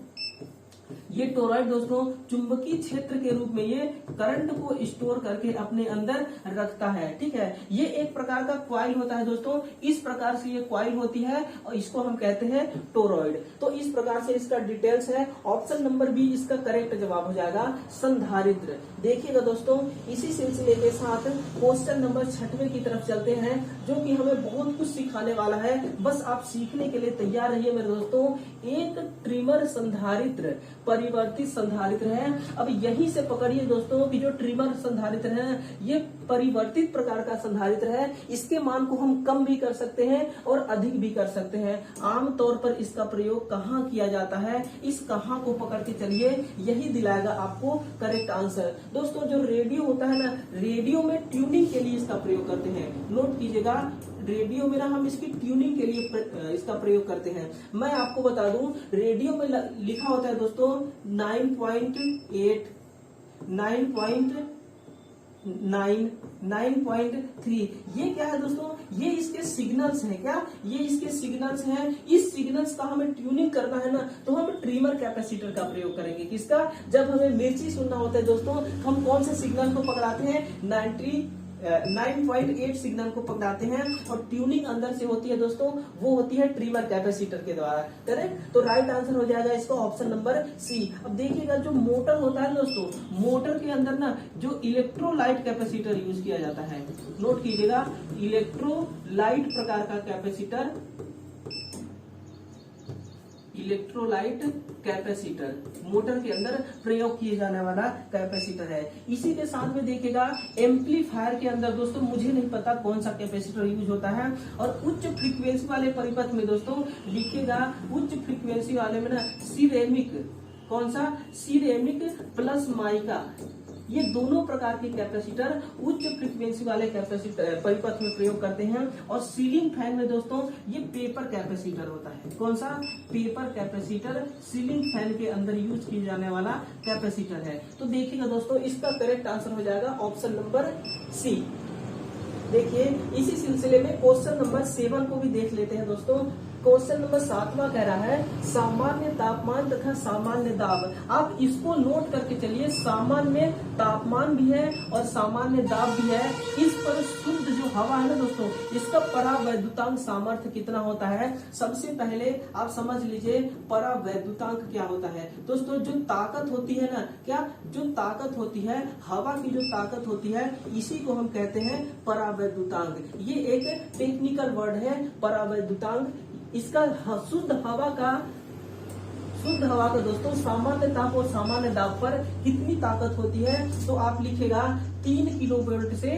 ये टोरॉइड दोस्तों चुंबकीय क्षेत्र के रूप में ये करंट को स्टोर करके अपने अंदर रखता है। ठीक है, ये एक प्रकार का क्वाइल होता है दोस्तों, इस प्रकार से ये क्वाइल होती है और इसको हम कहते हैं टोरॉइड। तो इस प्रकार से इसका डिटेल्स है। ऑप्शन नंबर बी इसका करेक्ट जवाब हो जाएगा संधारित्र। देखिएगा दोस्तों, इसी सिलसिले के साथ क्वेश्चन नंबर 6वें की तरफ चलते हैं, जो कि हमें बहुत कुछ सिखाने वाला है। बस आप सीखने के लिए तैयार रहिए मेरे दोस्तों। एक ट्रिमर संधारित्र परिवर्तित संधारित्र है। अब यहीं से पकड़िए दोस्तों कि जो ट्रिमर संधारित्र है ये परिवर्तित प्रकार का संधारित्र है। इसके मान को हम कम भी कर सकते हैं और अधिक भी कर सकते हैं। आमतौर पर इसका प्रयोग कहाँ किया जाता है, इस कहाँ को पकड़ के चलिए, यही दिलाएगा आपको करेक्ट आंसर। दोस्तों जो रेडियो होता है ना, रेडियो में ट्यूनिंग के लिए इसका प्रयोग करते हैं। नोट कीजिएगा, रेडियो में ना हम इसकी ट्यूनिंग के लिए इसका प्रयोग करते हैं। मैं आपको बता दूं, रेडियो में लिखा होता है दोस्तों 9.8, 9.9, 9.3। ये क्या है दोस्तों, ये इसके सिग्नल्स हैं। क्या ये इसके सिग्नल्स हैं? इस सिग्नल्स का हमें ट्यूनिंग करना है ना, तो हम ट्रिमर कैपेसिटर का प्रयोग करेंगे। किसका? जब हमें मिर्ची सुनना होता है दोस्तों, हम कौन से सिग्नल को पकड़ाते हैं? 9.8 सिग्नल को पकड़ाते हैं और ट्यूनिंग अंदर से होती है दोस्तों, वो होती है ट्रिमर कैपेसिटर के द्वारा। करेक्ट? तो राइट आंसर हो जाएगा इसका ऑप्शन नंबर सी। अब देखिएगा, जो मोटर होता है दोस्तों, मोटर के अंदर ना जो इलेक्ट्रोलाइट कैपेसिटर यूज किया जाता है। नोट कीजिएगा, इलेक्ट्रोलाइट प्रकार का कैपेसिटर, इलेक्ट्रोलाइट कैपेसिटर मोटर के अंदर प्रयोग किए जाने वाला कैपेसिटर है। इसी के साथ में देखिएगा, एम्पलीफायर के अंदर दोस्तों मुझे नहीं पता कौन सा कैपेसिटर यूज होता है। और उच्च फ्रीक्वेंसी वाले परिपथ में दोस्तों लिखिएगा, उच्च फ्रीक्वेंसी वाले में ना सिरेमिक, कौन सा? सिरेमिक प्लस माइका, ये दोनों प्रकार के कैपेसिटर उच्च फ्रीक्वेंसी वाले कैपेसिटर परिपथ में प्रयोग करते हैं। और सीलिंग फैन में दोस्तों ये पेपर कैपेसिटर होता है। कौन सा? पेपर कैपेसिटर सीलिंग फैन के अंदर यूज किए जाने वाला कैपेसिटर है। तो देखिएगा दोस्तों, इसका करेक्ट आंसर हो जाएगा ऑप्शन नंबर सी। देखिए, इसी सिलसिले में क्वेश्चन नंबर 7 को भी देख लेते हैं दोस्तों। क्वेश्चन नंबर 7वां कह रहा है सामान्य तापमान तथा सामान्य दाब। आप इसको नोट करके चलिए, सामान्य तापमान भी है और सामान्य दाब भी है। इस पर शुद्ध जो हवा है ना दोस्तों, इसका परावैद्युतांक सामर्थ्य कितना होता है? सबसे पहले आप समझ लीजिए परावैद्युतांक क्या होता है। दोस्तों जो ताकत होती है ना, क्या जो ताकत होती है, हवा की जो ताकत होती है, इसी को हम कहते हैं परावैद्युतांक। ये एक टेक्निकल वर्ड है परावैद्युतांक। इसका शुद्ध हवा का दोस्तों सामान्य ताप और सामान्य दाब पर कितनी ताकत होती है, तो आप लिखेगा 3 किलोवोल्ट से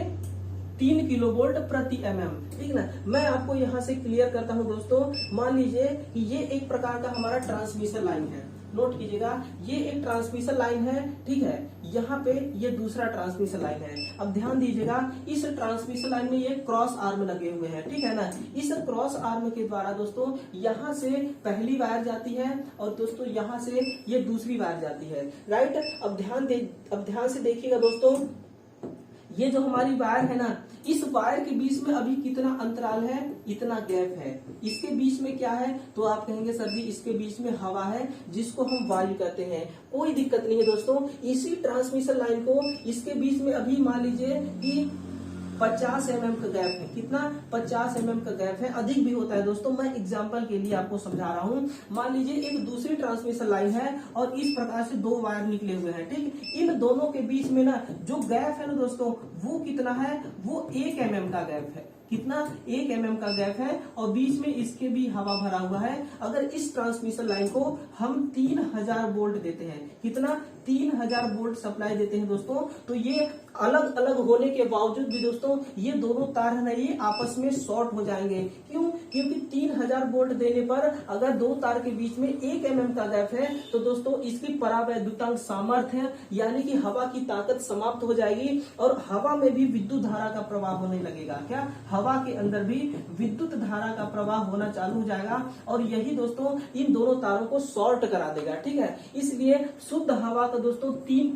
3 किलोवोल्ट प्रति mm। ठीक ना? मैं आपको यहाँ से क्लियर करता हूँ दोस्तों। मान लीजिए कि ये एक प्रकार का हमारा ट्रांसमिशन लाइन है। नोट कीजिएगा, ये एक ट्रांसमिशन लाइन है। ठीक है, यहाँ पे ये दूसरा ट्रांसमिशन लाइन है। अब ध्यान दीजिएगा, इस ट्रांसमिशन लाइन में ये क्रॉस आर्म लगे हुए हैं। ठीक है ना? इस क्रॉस आर्म के द्वारा दोस्तों यहाँ से पहली वायर जाती है और दोस्तों यहाँ से ये दूसरी वायर जाती है। राइट? अब ध्यान से देखिएगा दोस्तों, ये जो हमारी वायर है ना, इस वायर के बीच में अभी कितना अंतराल है? इतना गैप है। इसके बीच में क्या है? तो आप कहेंगे सर जी इसके बीच में हवा है, जिसको हम वायु कहते हैं। कोई दिक्कत नहीं है दोस्तों। इसी ट्रांसमिशन लाइन को इसके बीच में अभी मान लीजिए कि 50 mm का गैप है। कितना? 50 mm का गैप है। अधिक भी होता है दोस्तों, मैं एग्जांपल के लिए आपको समझा रहा हूँ। मान लीजिए एक दूसरी ट्रांसमिशन लाइन है और इस प्रकार से 2 वायर निकले हुए हैं। ठीक, इन दोनों के बीच में ना जो गैप है ना दोस्तों, वो कितना है? वो 1 mm का गैप है। कितना? 1 mm का गैप है और बीच में इसके भी हवा भरा हुआ है। अगर इस ट्रांसमिशन लाइन को हम 3000 वोल्ट देते हैं, कितना? 3000 वोल्ट सप्लाई देते हैं दोस्तों, तो ये अलग अलग होने के बावजूद भी दोस्तों ये दोनों तार है ना, ये आपस में शॉर्ट हो जाएंगे। क्यों? क्योंकि 3000 वोल्ट देने पर अगर 2 तार के बीच में 1 mm का गैप है, तो दोस्तों इसकी परावैद्युतांक सामर्थ्य है, यानी कि हवा की ताकत समाप्त हो जाएगी और हवा में भी विद्युत धारा का प्रवाह होने लगेगा। क्या? हवा के अंदर भी विद्युत धारा का प्रवाह होना चालू हो जाएगा और यही दोस्तों इन दोनों तारों को शॉर्ट करा देगा। ठीक है, इसलिए शुद्ध हवा का दोस्तों 3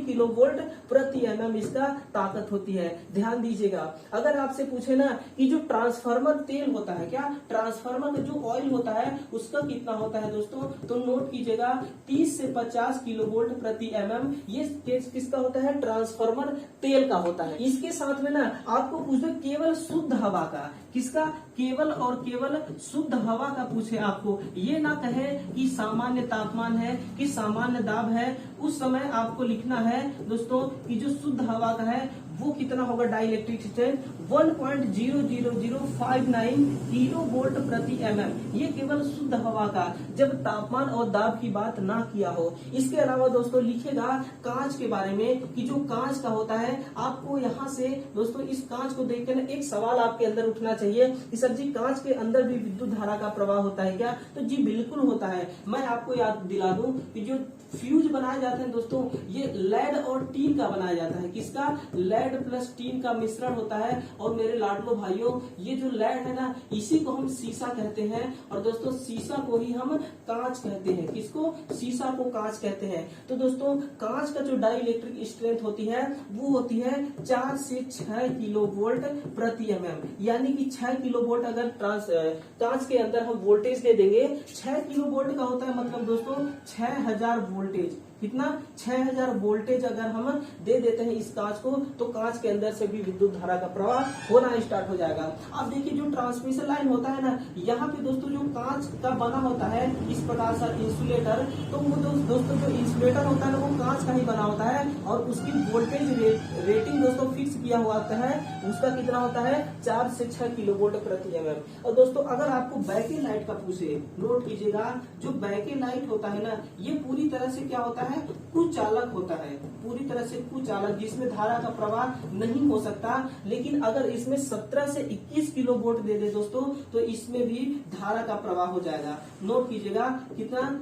किलोवोल्ट प्रति mm इसका ताकत होती है। ध्यान दीजिएगा, अगर आपसे पूछे ना कि जो ट्रांसफार्मर तेल होता है, क्या ट्रांसफार्मर का जो ऑयल होता है उसका कितना होता है दोस्तों, तो नोट कीजिएगा 30 से 50 किलोवोल्ट प्रति mm, ये किसका होता है, ट्रांसफार्मर तेल का होता है। इसके साथ में ना आपको पूछ दो केवल शुद्ध हवा का, किसका, केवल और केवल शुद्ध हवा का पूछे आपको, ये ना कहे कि सामान्य तापमान है कि सामान्य दाब है, उस समय आपको लिखना है दोस्तों कि जो शुद्ध हवा का है वो कितना होगा, डाइलेक्ट्रिक स्ट्रेंथ 1.00059 किलो वोल्ट प्रति mm, ये केवल शुद्ध हवा का, जब तापमान और दाब की बात ना किया हो। इसके अलावा दोस्तों लिखेगा कांच के बारे में कि जो कांच का होता है, आपको यहाँ से दोस्तों इस कांच को देखकर ना एक सवाल आपके अंदर उठना चाहिए कि सर जी कांच के अंदर भी विद्युत धारा का प्रवाह होता है क्या, तो जी बिल्कुल होता है। मैं आपको याद दिला दूं कि जो फ्यूज बनाए जाते हैं दोस्तों, ये लेड और टीन का बनाया जाता है, किसका, लेड प्लस टीन का मिश्रण होता है। और मेरे लाडलो भाइयों, ये जो लेड है ना, इसी को हम शीशा कहते हैं, और दोस्तों शीशा को ही हम कांच कहते हैं, किसको, शीशा को कांच कहते हैं। तो दोस्तों कांच का जो डाइलेक्ट्रिक स्ट्रेंथ होती है वो होती है 4 से 6 किलो वोल्ट प्रति mm, यानी कि 6 किलो वोल्ट अगर कांच के अंदर हम वोल्टेज दे देंगे, 6 किलो वोल्ट का होता है मतलब दोस्तों 6000 वोल्टेज, कितना, 6000 वोल्टेज अगर हम दे देते हैं इस कांच को, तो कांच के अंदर से भी विद्युत धारा का प्रवाह होना स्टार्ट हो जाएगा। अब देखिए जो ट्रांसमिशन लाइन होता है ना, यहाँ पे दोस्तों जो कांच का बना होता है इस प्रकार से इंसुलेटर, तो वो दोस्तों जो इंसुलेटर होता है ना वो कांच का ही बना होता है, और उसकी वोल्टेज रेटिंग दोस्तों फिक्स किया हुआ होता है, उसका कितना होता है 4 से 6 किलो वोल्ट प्रति mm। और दोस्तों अगर आपको बैके लाइट का पूछे, नोट कीजिएगा जो बैके लाइट होता है ना, ये पूरी तरह से क्या होता है, कुचालक होता है, पूरी तरह से कुचालक, जिसमें धारा का प्रवाह नहीं हो सकता। लेकिन अगर इसमें 17 से 21 किलो वोल्ट दे दे दोस्तों, तो इसमें भी धारा का प्रवाह हो जाएगा। नोट कीजिएगा कितना,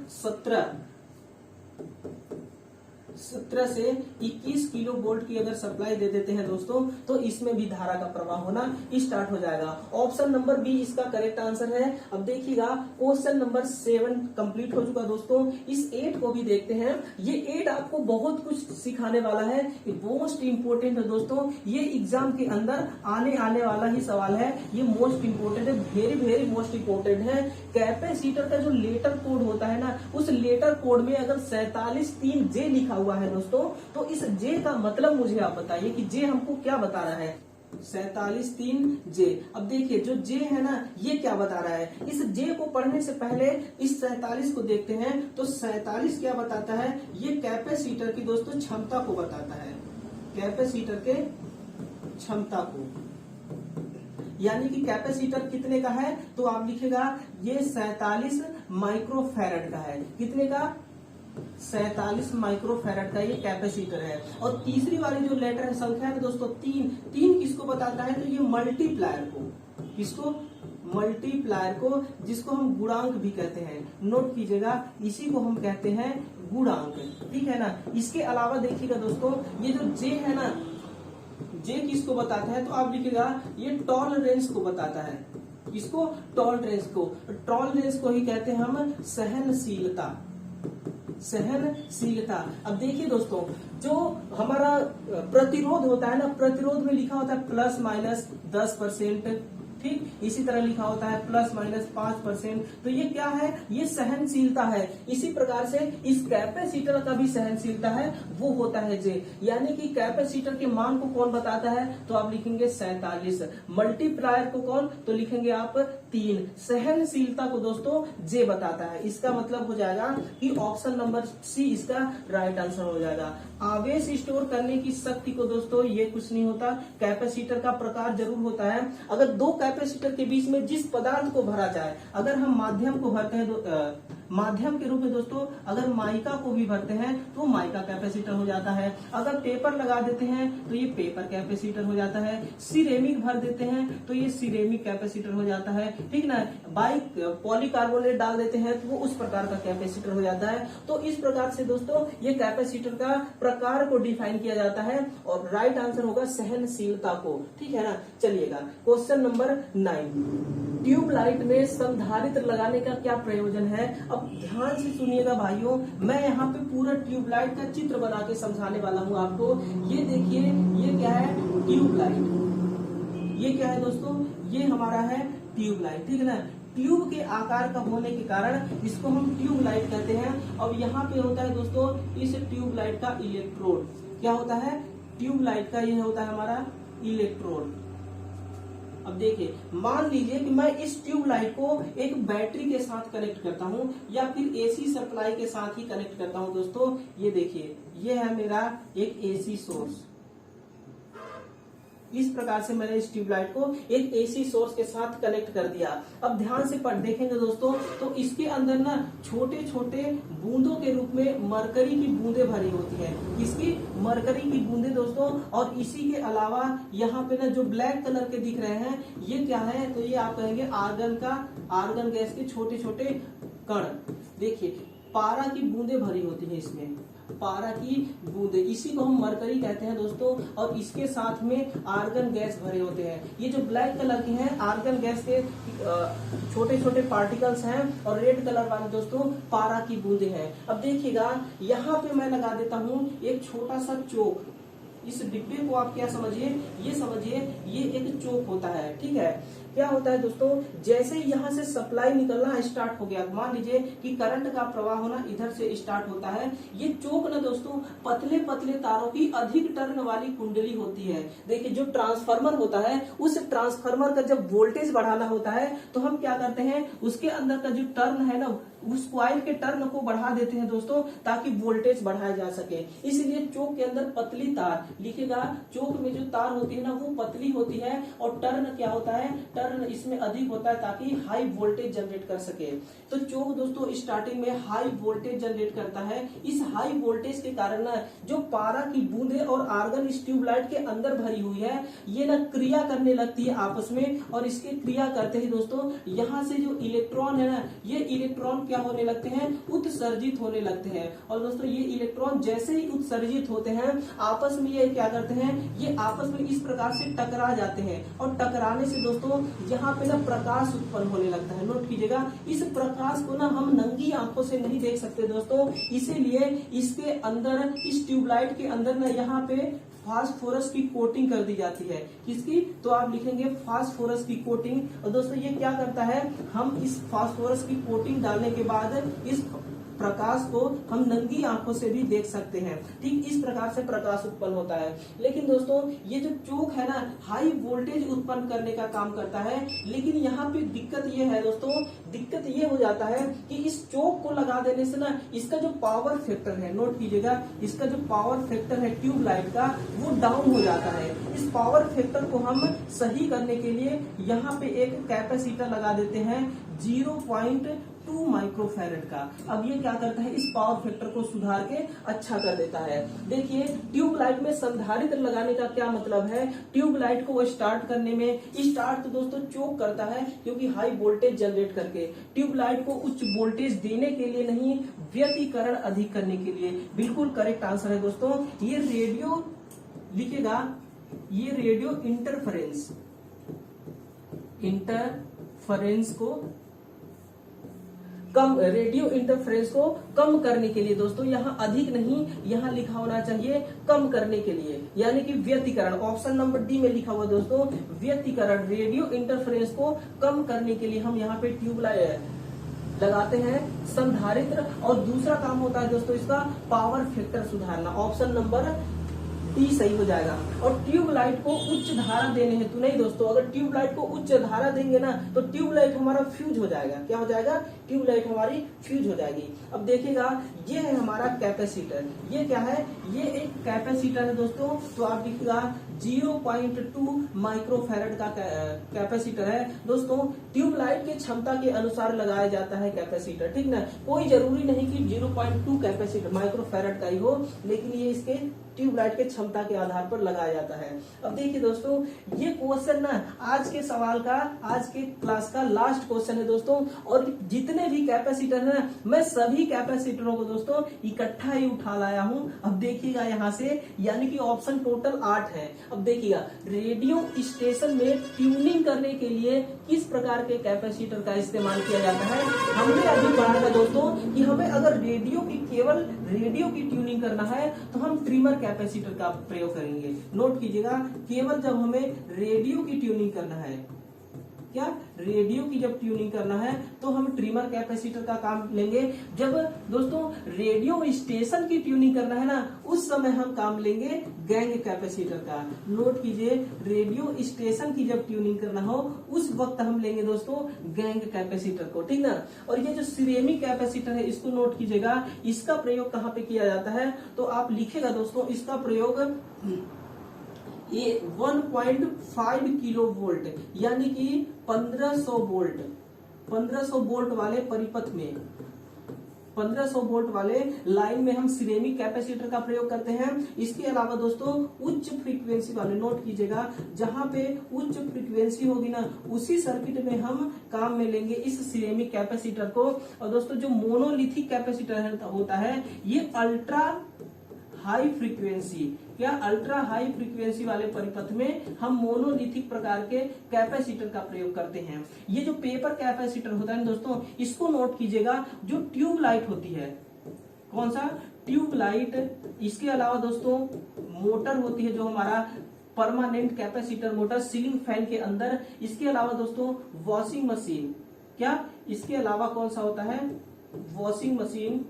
17 से 21 किलो वोल्ट की अगर सप्लाई दे देते हैं दोस्तों, तो इसमें भी धारा का प्रवाह होना स्टार्ट हो जाएगा। ऑप्शन नंबर बी इसका करेक्ट आंसर है। अब देखिएगा क्वेश्चन नंबर 7 कंप्लीट हो चुका दोस्तों। इस 8 को भी देखते हैं। ये 8 आपको बहुत कुछ सिखाने वाला है, मोस्ट इंपोर्टेंट है दोस्तों, ये एग्जाम के अंदर आने वाला ही सवाल है, ये मोस्ट इंपोर्टेंट है, वेरी मोस्ट इंपोर्टेंट है। कैपेसिटर का जो लेटर कोड होता है ना, उस लेटर कोड में अगर 47(3J) लिखा हुआ है दोस्तों, तो इस जे का मतलब मुझे आप बताइए कि जे हमको क्या बता रहा है, 47(3J। अब देखिए जो जे है ना, ये क्या बता रहा है, इस जे को पढ़ने से पहले इस 47 को देखते हैं। तो 47 क्या बताता है, ये कैपेसिटर की दोस्तों क्षमता को बताता है, कैपेसिटर के क्षमता को, यानी कि कैपेसिटर कितने का है, तो आप लिखेगा ये 47 माइक्रोफैरड का है, कितने का, 47 माइक्रोफैरड का ये कैपेसिटर है। और तीसरी वाली जो लेटर संख्या है दोस्तों 3 किसको बताता है, तो ये मल्टीप्लायर को, किसको, मल्टीप्लायर को, जिसको हम गुणांक भी कहते हैं। नोट कीजिएगा इसी को हम कहते हैं गुणांक, ठीक है ना। इसके अलावा देखिएगा दोस्तों ये जो जे है ना, जे किसको बताता है, तो आप लिखिएगा ये टॉलरेंस को बताता है, किसको, टॉलरेंस को। टॉलरेंस को ही कहते हैं हम सहनशीलता, सहनशीलता। अब देखिए दोस्तों जो हमारा प्रतिरोध होता है ना, प्रतिरोध में लिखा होता है ±10%, ठीक, इसी तरह लिखा होता है ±5%। तो ये क्या है, ये सहनशीलता है। इसी प्रकार से इस कैपेसिटर का भी सहनशीलता है, वो होता है जे, यानी कि कैपेसिटर के मान को कौन बताता है, तो आप लिखेंगे 47, मल्टीप्लायर को कौन, तो लिखेंगे आप 3, सहनशीलता को दोस्तों जे बताता है। इसका मतलब हो जाएगा कि ऑप्शन नंबर सी इसका राइट आंसर हो जाएगा। आवेश स्टोर करने की शक्ति को दोस्तों ये कुछ नहीं होता, कैपेसिटर का प्रकार जरूर होता है। अगर दो कैपेसिटर के बीच में जिस पदार्थ को भरा जाए, अगर हम माध्यम को भरते हैं माध्यम के रूप में दोस्तों, अगर माइका को भी भरते हैं तो माइका कैपेसिटर हो जाता है। अगर पेपर लगा देते हैं तो ये पेपर कैपेसिटर हो जाता है। सिरेमिक भर देते हैं तो ये सिरेमिक कैपेसिटर हो जाता है, ठीक ना। बाइक पॉलीकार्बोनेट डाल देते हैं तो वो उस प्रकार का कैपेसिटर हो जाता है। तो इस प्रकार से दोस्तों ये कैपेसिटर का प्रकार को डिफाइन किया जाता है, और राइट आंसर होगा सहनशीलता को, ठीक है ना। चलिएगा क्वेश्चन नंबर 9, ट्यूबलाइट में संधारित्र लगाने का क्या प्रयोजन है। अब ध्यान से सुनिएगा भाइयों, मैं यहाँ पे पूरा ट्यूबलाइट का चित्र बना के समझाने वाला हूँ आपको। ये देखिए, ये क्या है, ट्यूबलाइट। ये क्या है दोस्तों, ये हमारा है ट्यूबलाइट, ठीक है ना। ट्यूब के आकार का होने के कारण इसको हम ट्यूबलाइट कहते हैं। अब यहाँ पे होता है दोस्तों इस ट्यूबलाइट का इलेक्ट्रोड, क्या होता है, ट्यूबलाइट का ये होता है हमारा इलेक्ट्रोड। अब देखिए, मान लीजिए कि मैं इस ट्यूबलाइट को एक बैटरी के साथ कनेक्ट करता हूं या फिर एसी सप्लाई के साथ ही कनेक्ट करता हूं दोस्तों। ये देखिए, ये है मेरा एक एसी सोर्स। इस प्रकार से मैंने इस ट्यूबलाइट को एक एसी सोर्स के साथ कनेक्ट कर दिया। अब ध्यान से पढ़ देखेंगे दोस्तों, तो इसके अंदर ना छोटे छोटे बूंदों के रूप में मरकरी की बूंदें भरी होती है। इसकी मरकरी की बूंदें दोस्तों, और इसी के अलावा यहाँ पे ना जो ब्लैक कलर के दिख रहे हैं, ये क्या है, तो ये आप कहेंगे आर्गन गैस के छोटे छोटे कण। देखिए, पारा की बूंदें भरी होती है इसमें, पारा की बूंदे, इसी को हम मरकरी कहते हैं दोस्तों। और इसके साथ में आर्गन गैस भरे होते हैं। ये जो ब्लैक कलर के हैं आर्गन गैस के छोटे छोटे पार्टिकल्स हैं, और रेड कलर वाले दोस्तों पारा की बूंदे हैं। अब देखिएगा, यहाँ पे मैं लगा देता हूँ एक छोटा सा चोक। इस डिब्बे को आप क्या समझिए, ये समझिए ये एक चोक होता है, ठीक है। क्या होता है दोस्तों, जैसे ही यहाँ से सप्लाई निकलना स्टार्ट हो गया, मान लीजिए कि करंट का प्रवाह होना इधर से स्टार्ट होता है, ये चोक ना दोस्तों पतले पतले तारों की अधिक टर्न वाली कुंडली होती है। देखिए, जो ट्रांसफार्मर होता है, उस ट्रांसफार्मर का जब वोल्टेज बढ़ाना होता है तो हम क्या करते हैं, उसके अंदर का जो टर्न है ना, उस कॉइल के टर्न को बढ़ा देते हैं दोस्तों, ताकि वोल्टेज बढ़ाया जा सके। इसलिए चोक के अंदर पतली तार लिखेगा, चोक में जो तार होती है ना वो पतली होती है, और टर्न क्या होता है, टर्न इसमें अधिक होता है ताकि हाई वोल्टेज जनरेट कर सके। तो चोक दोस्तों स्टार्टिंग में हाई वोल्टेज जनरेट करता है। इस हाई वोल्टेज के कारण ना जो पारा की बूंदे और आर्गन इस ट्यूबलाइट के अंदर भरी हुई है, ये ना क्रिया करने लगती है आपस में, और इसके क्रिया करते ही दोस्तों यहाँ से जो इलेक्ट्रॉन है ना, ये इलेक्ट्रॉन क्या होने लगते हैं, उत्सर्जित होने लगते हैं। और दोस्तों ये इलेक्ट्रॉन जैसे ही उत्सर्जित होते हैं, आपस में ये क्या करते हैं, ये आपस में इस प्रकार से टकरा जाते हैं, और टकराने से दोस्तों यहाँ पे ना प्रकाश उत्पन्न होने लगता है। नोट कीजिएगा, इस प्रकाश को ना हम नंगी आंखों से नहीं देख सकते दोस्तों, इसीलिए इसके अंदर, इस ट्यूबलाइट के अंदर ना यहाँ पे फास्फोरस की कोटिंग कर दी जाती है। किसकी, तो आप लिखेंगे फास्फोरस की कोटिंग। और दोस्तों ये क्या करता है, हम इस फास्फोरस की कोटिंग डालने के बाद इस प्रकाश को हम नंगी आंखों से भी देख सकते हैं। ठीक इस प्रकार से प्रकाश उत्पन्न होता है। लेकिन दोस्तों ये जो चोक है ना, हाई वोल्टेज उत्पन्न करने का काम करता है। लेकिन यहाँ पे दिक्कत ये है दोस्तों, दिक्कत ये हो जाता है कि इस चोक को लगा देने से ना इसका जो पावर फैक्टर है, नोट कीजिएगा, इसका जो पावर फैक्टर है ट्यूबलाइट का, वो डाउन हो जाता है। इस पावर फैक्टर को हम सही करने के लिए यहाँ पे एक कैपेसिटर लगा देते हैं 0.2 माइक्रोफैरेड का। अब ये क्या करता है, इस पावर फैक्टर को सुधार के अच्छा कर देता है। देखिए, ट्यूबलाइट में संधारित्र लगाने का क्या मतलब है, ट्यूबलाइट को स्टार्ट करने में, स्टार्ट तो दोस्तों चोक करता है क्योंकि हाई वोल्टेज जनरेट करके, ट्यूबलाइट को उच्च वोल्टेज देने के लिए नहीं, व्यतिकरण अधिक करने के लिए। बिल्कुल करेक्ट आंसर है दोस्तों। ये रेडियो लिखेगा, ये रेडियो इंटरफेरेंस को कम, रेडियो इंटरफेरेंस को कम करने के लिए दोस्तों, यहाँ अधिक नहीं, यहाँ लिखा होना चाहिए कम करने के लिए, यानी कि व्यतिकरण। ऑप्शन नंबर डी में लिखा हुआ दोस्तों व्यतिकरण, रेडियो इंटरफेरेंस को कम करने के लिए हम यहाँ पे ट्यूबलाइट लगाते हैं, संधारित्र। और दूसरा काम होता है दोस्तों इसका पावर फैक्टर सुधारना। ऑप्शन नंबर डी सही हो जाएगा। और ट्यूबलाइट को उच्च धारा देने हेतु नहीं दोस्तों, अगर ट्यूबलाइट को उच्च धारा देंगे ना तो ट्यूबलाइट हमारा फ्यूज हो जाएगा। क्या हो जाएगा, ट्यूबलाइट हमारी फ्यूज हो जाएगी। अब देखिएगा, ये है हमारा कैपेसिटर। ये क्या है, ये एक कैपेसिटर है दोस्तों। तो आप लिखिएगा 0.2 माइक्रोफैरेड का कैपेसिटर है दोस्तों। ट्यूबलाइट की क्षमता के अनुसार लगाया जाता है कैपेसिटर, ठीक ना। कोई जरूरी नहीं कि 0.2 कैपेसिटर माइक्रोफैरेड का ही हो, लेकिन ये इसके ट्यूबलाइट के क्षमता के आधार पर लगाया जाता है। अब देखिए दोस्तों, ये क्वेश्चन ना आज के सवाल का, आज के क्लास का लास्ट क्वेश्चन है दोस्तों। और जितने भी कैपेसिटर है ना, मैं सभी कैपेसिटरों को दोस्तों इकट्ठा ही उठा लाया हूं। अब देखिएगा यहाँ से, यानी कि ऑप्शन टोटल 8 है। अब देखिएगा, रेडियो स्टेशन में ट्यूनिंग करने के लिए किस प्रकार के कैपेसिटर का इस्तेमाल किया जाता है। हमने अभी पढ़ा था दोस्तों कि हमें अगर केवल रेडियो की ट्यूनिंग करना है तो हम ट्रिमर कैपेसिटर का प्रयोग करेंगे। नोट कीजिएगा, केवल जब हमें रेडियो की ट्यूनिंग करना है, क्या रेडियो की जब ट्यूनिंग करना है तो हम ट्रिमर कैपेसिटर का काम लेंगे। जब दोस्तों रेडियो स्टेशन की ट्यूनिंग करना है ना, उस समय हम काम लेंगे गैंग कैपेसिटर का। नोट कीजिए, रेडियो स्टेशन की जब ट्यूनिंग करना हो उस वक्त हम लेंगे दोस्तों गैंग कैपेसिटर को, ठीक ना। और ये जो सिरेमिक कैपेसिटर है, इसको नोट कीजिएगा, इसका प्रयोग कहाँ पे किया जाता है, तो आप लिखेगा दोस्तों, इसका प्रयोग ये 1.5 किलो वोल्ट यानी कि 1500 वोल्ट वाले परिपथ में, 1500 वोल्ट वाले लाइन में हम सिरेमिक कैपेसिटर का प्रयोग करते हैं। इसके अलावा दोस्तों उच्च फ्रीक्वेंसी वाले, नोट कीजिएगा, जहां पे उच्च फ्रीक्वेंसी होगी ना, उसी सर्किट में हम काम में लेंगे इस सिरेमिक कैपेसिटर को। और दोस्तों जो मोनोलिथिक कैपेसिटर होता है, ये अल्ट्रा हाई फ्रीक्वेंसी, क्या अल्ट्रा हाई फ्रीक्वेंसी वाले परिपथ में हम मोनोलिथिक प्रकार के कैपेसिटर का प्रयोग करते हैं। ये जो पेपर कैपेसिटर होता है दोस्तों, इसको नोट कीजिएगा, जो ट्यूबलाइट होती है, कौन सा, ट्यूबलाइट। इसके अलावा दोस्तों मोटर होती है, जो हमारा permanent capacitor motor ceiling fan के अंदर। इसके अलावा दोस्तों वॉशिंग मशीन, क्या इसके अलावा कौन सा होता है, वॉशिंग मशीन।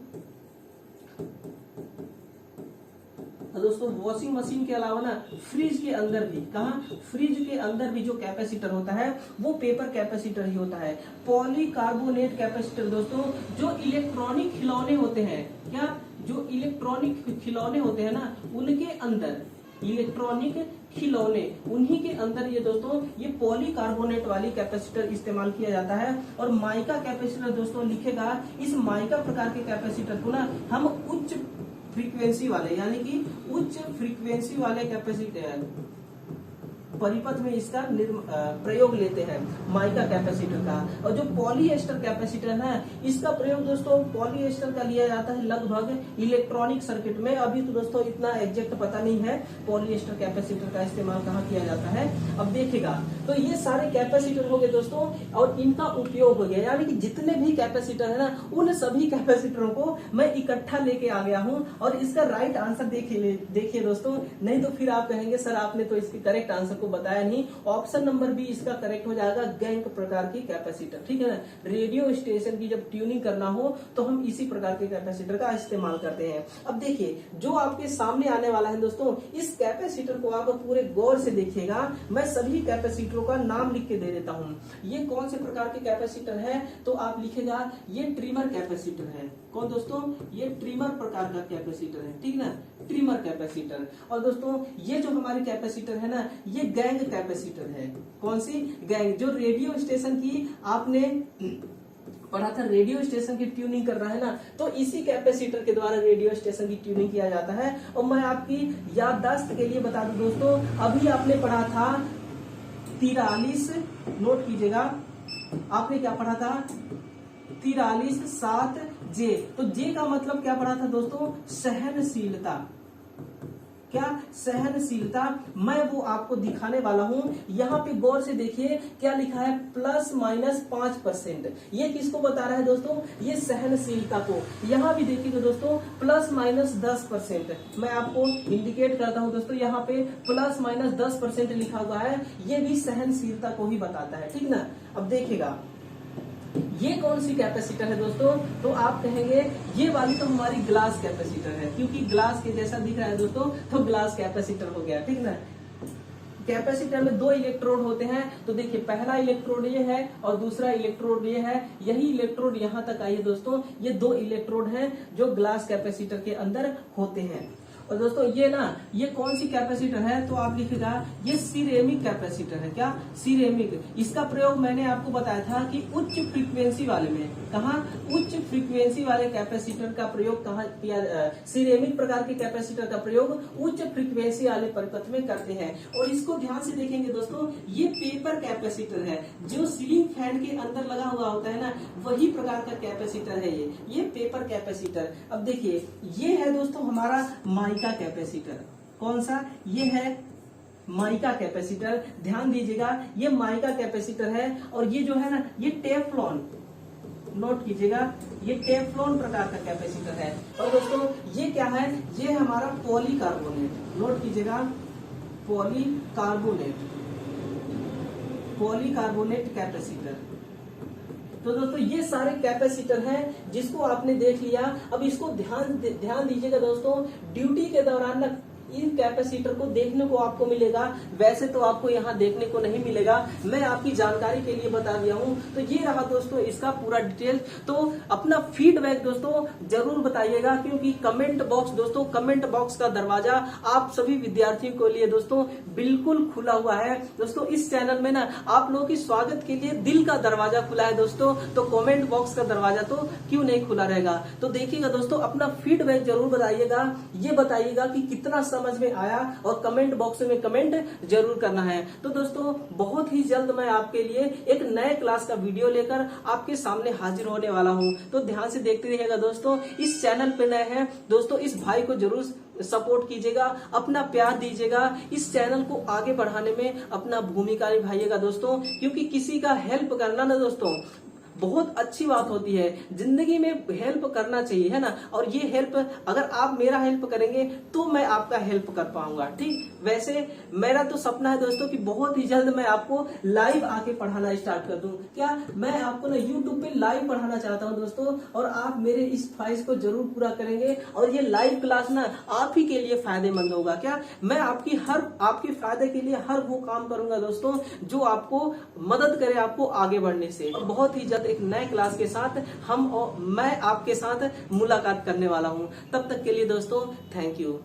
दोस्तों वॉशिंग मशीन के अलावा ना फ्रिज के अंदर भी, कहा, फ्रिज के अंदर भी जो कैपेसिटर होता है वो पेपर कैपेसिटर ही होता है। पॉलीकार्बोनेट कैपेसिटर दोस्तों, जो इलेक्ट्रॉनिक खिलौने होते हैं, क्या, जो इलेक्ट्रॉनिक खिलौने होते हैं ना, उनके अंदर, इलेक्ट्रॉनिक खिलौने, उन्हीं के अंदर ये दोस्तों ये पॉलीकार्बोनेट वाली कैपेसिटर इस्तेमाल किया जाता है। और माइका कैपेसिटर दोस्तों लिखेगा, इस माइका प्रकार के कैपेसिटर को ना हम उच्च फ्रीक्वेंसी वाले, यानी कि उच्च फ्रीक्वेंसी वाले कैपेसिटर परिपथ में इसका प्रयोग लेते हैं, माइका कैपेसिटर का। और जो पॉलीएस्टर कैपेसिटर है, इसका प्रयोग दोस्तों पॉलीएस्टर का लिया जाता है लगभग इलेक्ट्रॉनिक सर्किट में। अभी तो दोस्तों इतना एग्जैक्ट पता नहीं है पॉलीएस्टर कैपेसिटर का इस्तेमाल कहाँ किया जाता है। अब देखिएगा, तो ये सारे कैपेसिटर हो गए दोस्तों, और इनका उपयोग हो गया, यानी कि जितने भी कैपेसिटर है ना, उन सभी कैपेसिटरों को मैं इकट्ठा लेके आ गया हूँ। और इसका राइट आंसर देखिए दोस्तों, नहीं तो फिर आप कहेंगे सर आपने तो इसकी करेक्ट आंसर को बताया नहीं। ऑप्शन नंबर बी इसका करेक्ट हो जाएगा, गैंग प्रकार की कैपेसिटर, ठीक है ना। रेडियो स्टेशन की जब ट्यूनिंग करना हो तो हम इसी प्रकार के कैपेसिटर का इस्तेमाल करते हैं। अब देखिए, जो आपके सामने आने वाला है दोस्तों, इस कैपेसिटर को आप पूरे गौर से देखिएगा। मैं सभी कैपेसिटरों का नाम लिख के दे देता हूँ। ये कौन से प्रकार के कैपेसिटर है, तो आप लिखेगा ये ट्रिमर कैपेसिटर है। कौन दोस्तों, ये ट्रिमर प्रकार का कैपेसिटर है, ठीक ना, ट्रिमर कैपेसिटर। और दोस्तों ये जो हमारी कैपेसिटर है ना, ये गैंग कैपेसिटर है। कौन सी, गैंग, जो रेडियो स्टेशन की आपने पढ़ा था, रेडियो स्टेशन की ट्यूनिंग कर रहा है ना, तो इसी कैपेसिटर के द्वारा रेडियो स्टेशन की ट्यूनिंग किया जाता है। और मैं आपकी याददाश्त के लिए बता दूं दोस्तों, अभी आपने पढ़ा था 43, नोट कीजिएगा, आपने क्या पढ़ा था, 43 7 जे। तो जे का मतलब क्या पढ़ा था दोस्तों, सहनशीलता, क्या, सहनशीलता। मैं वो आपको दिखाने वाला हूं। यहाँ पे गौर से देखिए क्या लिखा है, ±5%। ये किसको बता रहा है दोस्तों, ये सहनशीलता को। यहाँ भी देखिएगा दोस्तों ±10%। मैं आपको इंडिकेट करता हूँ दोस्तों, यहाँ पे ±10% लिखा हुआ है, ये भी सहनशीलता को ही बताता है, ठीक ना। अब देखिएगा ये कौन सी कैपेसिटर है दोस्तों, तो आप कहेंगे ये वाली तो हमारी ग्लास कैपेसिटर है, क्योंकि ग्लास के जैसा दिख रहा है दोस्तों, तो ग्लास कैपेसिटर हो गया, ठीक ना। कैपेसिटर में 2 इलेक्ट्रोड होते हैं, तो देखिए पहला इलेक्ट्रोड ये है और दूसरा इलेक्ट्रोड ये है। यही इलेक्ट्रोड यहाँ तक आइए दोस्तों, ये 2 इलेक्ट्रोड हैं जो ग्लास कैपेसिटर के अंदर होते हैं। और दोस्तों ये कौन सी कैपेसिटर है, तो आप लिखेगा ये सिरेमिक कैपेसिटर है। क्या? सिरेमिक। इसका प्रयोग मैंने आपको बताया था कि उच्च फ्रीक्वेंसी वाले में, कहा उच्च फ्रीक्वेंसी वाले कैपेसिटर का प्रयोग कहा किया, सिरेमिक प्रकार के कैपेसिटर का प्रयोग उच्च फ्रीक्वेंसी वाले परिपथ में करते हैं। और इसको ध्यान से देखेंगे दोस्तों, ये पेपर कैपेसिटर है, जो सीलिंग फैन के अंदर लगा हुआ होता है ना, वही प्रकार का कैपेसिटर है ये पेपर कैपेसिटर। अब देखिए ये है दोस्तों हमारा माइका कैपेसिटर। कौन सा? ये है माइका कैपेसिटर। ध्यान दीजिएगा, ये माइका कैपेसिटर है। और ये जो है ना, ये टेफ्लॉन, नोट कीजिएगा, ये टेफ्लॉन प्रकार का कैपेसिटर है। और दोस्तों ये क्या है? ये हमारा पॉलीकार्बोनेट। नोट कीजिएगा, पॉलीकार्बोनेट कैपेसिटर। तो दोस्तों ये सारे कैपेसिटर हैं जिसको आपने देख लिया। अब इसको ध्यान दीजिएगा दोस्तों, ड्यूटी के दौरान ना इन कैपेसिटर को देखने को आपको मिलेगा, वैसे तो आपको यहाँ देखने को नहीं मिलेगा, मैं आपकी जानकारी के लिए बता दिया हूँ। तो ये रहा दोस्तों इसका पूरा डिटेल। तो अपना फीडबैक दोस्तों जरूर बताइएगा, क्योंकि कमेंट बॉक्स का दरवाजा आप सभी विद्यार्थियों के लिए दोस्तों बिल्कुल खुला हुआ है। दोस्तों इस चैनल में ना आप लोगों की स्वागत के लिए दिल का दरवाजा खुला है दोस्तों, तो कमेंट बॉक्स का दरवाजा तो क्यों नहीं खुला रहेगा। तो देखिएगा दोस्तों, अपना फीडबैक जरूर बताइएगा, ये बताइएगा कि कितना समझ में आया, और कमेंट बॉक्स में कमेंट जरूर करना है। तो दोस्तों बहुत ही जल्द मैं आपके लिए एक नए क्लास का वीडियो लेकर आपके सामने हाजिर होने वाला हूं। तो ध्यान से देखते रहिएगा दोस्तों। इस चैनल पे नए हैं दोस्तों, इस भाई को जरूर सपोर्ट कीजिएगा, अपना प्यार दीजिएगा, इस चैनल को आगे बढ़ाने में अपना भूमिका निभाइएगा दोस्तों, क्योंकि किसी का हेल्प करना ना दोस्तों बहुत अच्छी बात होती है। जिंदगी में हेल्प करना चाहिए, है ना। और ये हेल्प अगर आप मेरा हेल्प करेंगे तो मैं आपका हेल्प कर पाऊंगा। ठीक, वैसे मेरा तो सपना है दोस्तों कि बहुत ही जल्द मैं आपको लाइव आके पढ़ाना स्टार्ट कर दूं। क्या मैं आपको ना यूट्यूब पे लाइव पढ़ाना चाहता हूं दोस्तों, और आप मेरे इस ख्वाहिश को जरूर पूरा करेंगे। और ये लाइव क्लास ना आप ही के लिए फायदेमंद होगा। क्या मैं आपके फायदे के लिए हर वो काम करूंगा दोस्तों जो आपको मदद करे आपको आगे बढ़ने से। बहुत ही जल्द एक नए क्लास के साथ मैं आपके साथ मुलाकात करने वाला हूं। तब तक के लिए दोस्तों थैंक यू।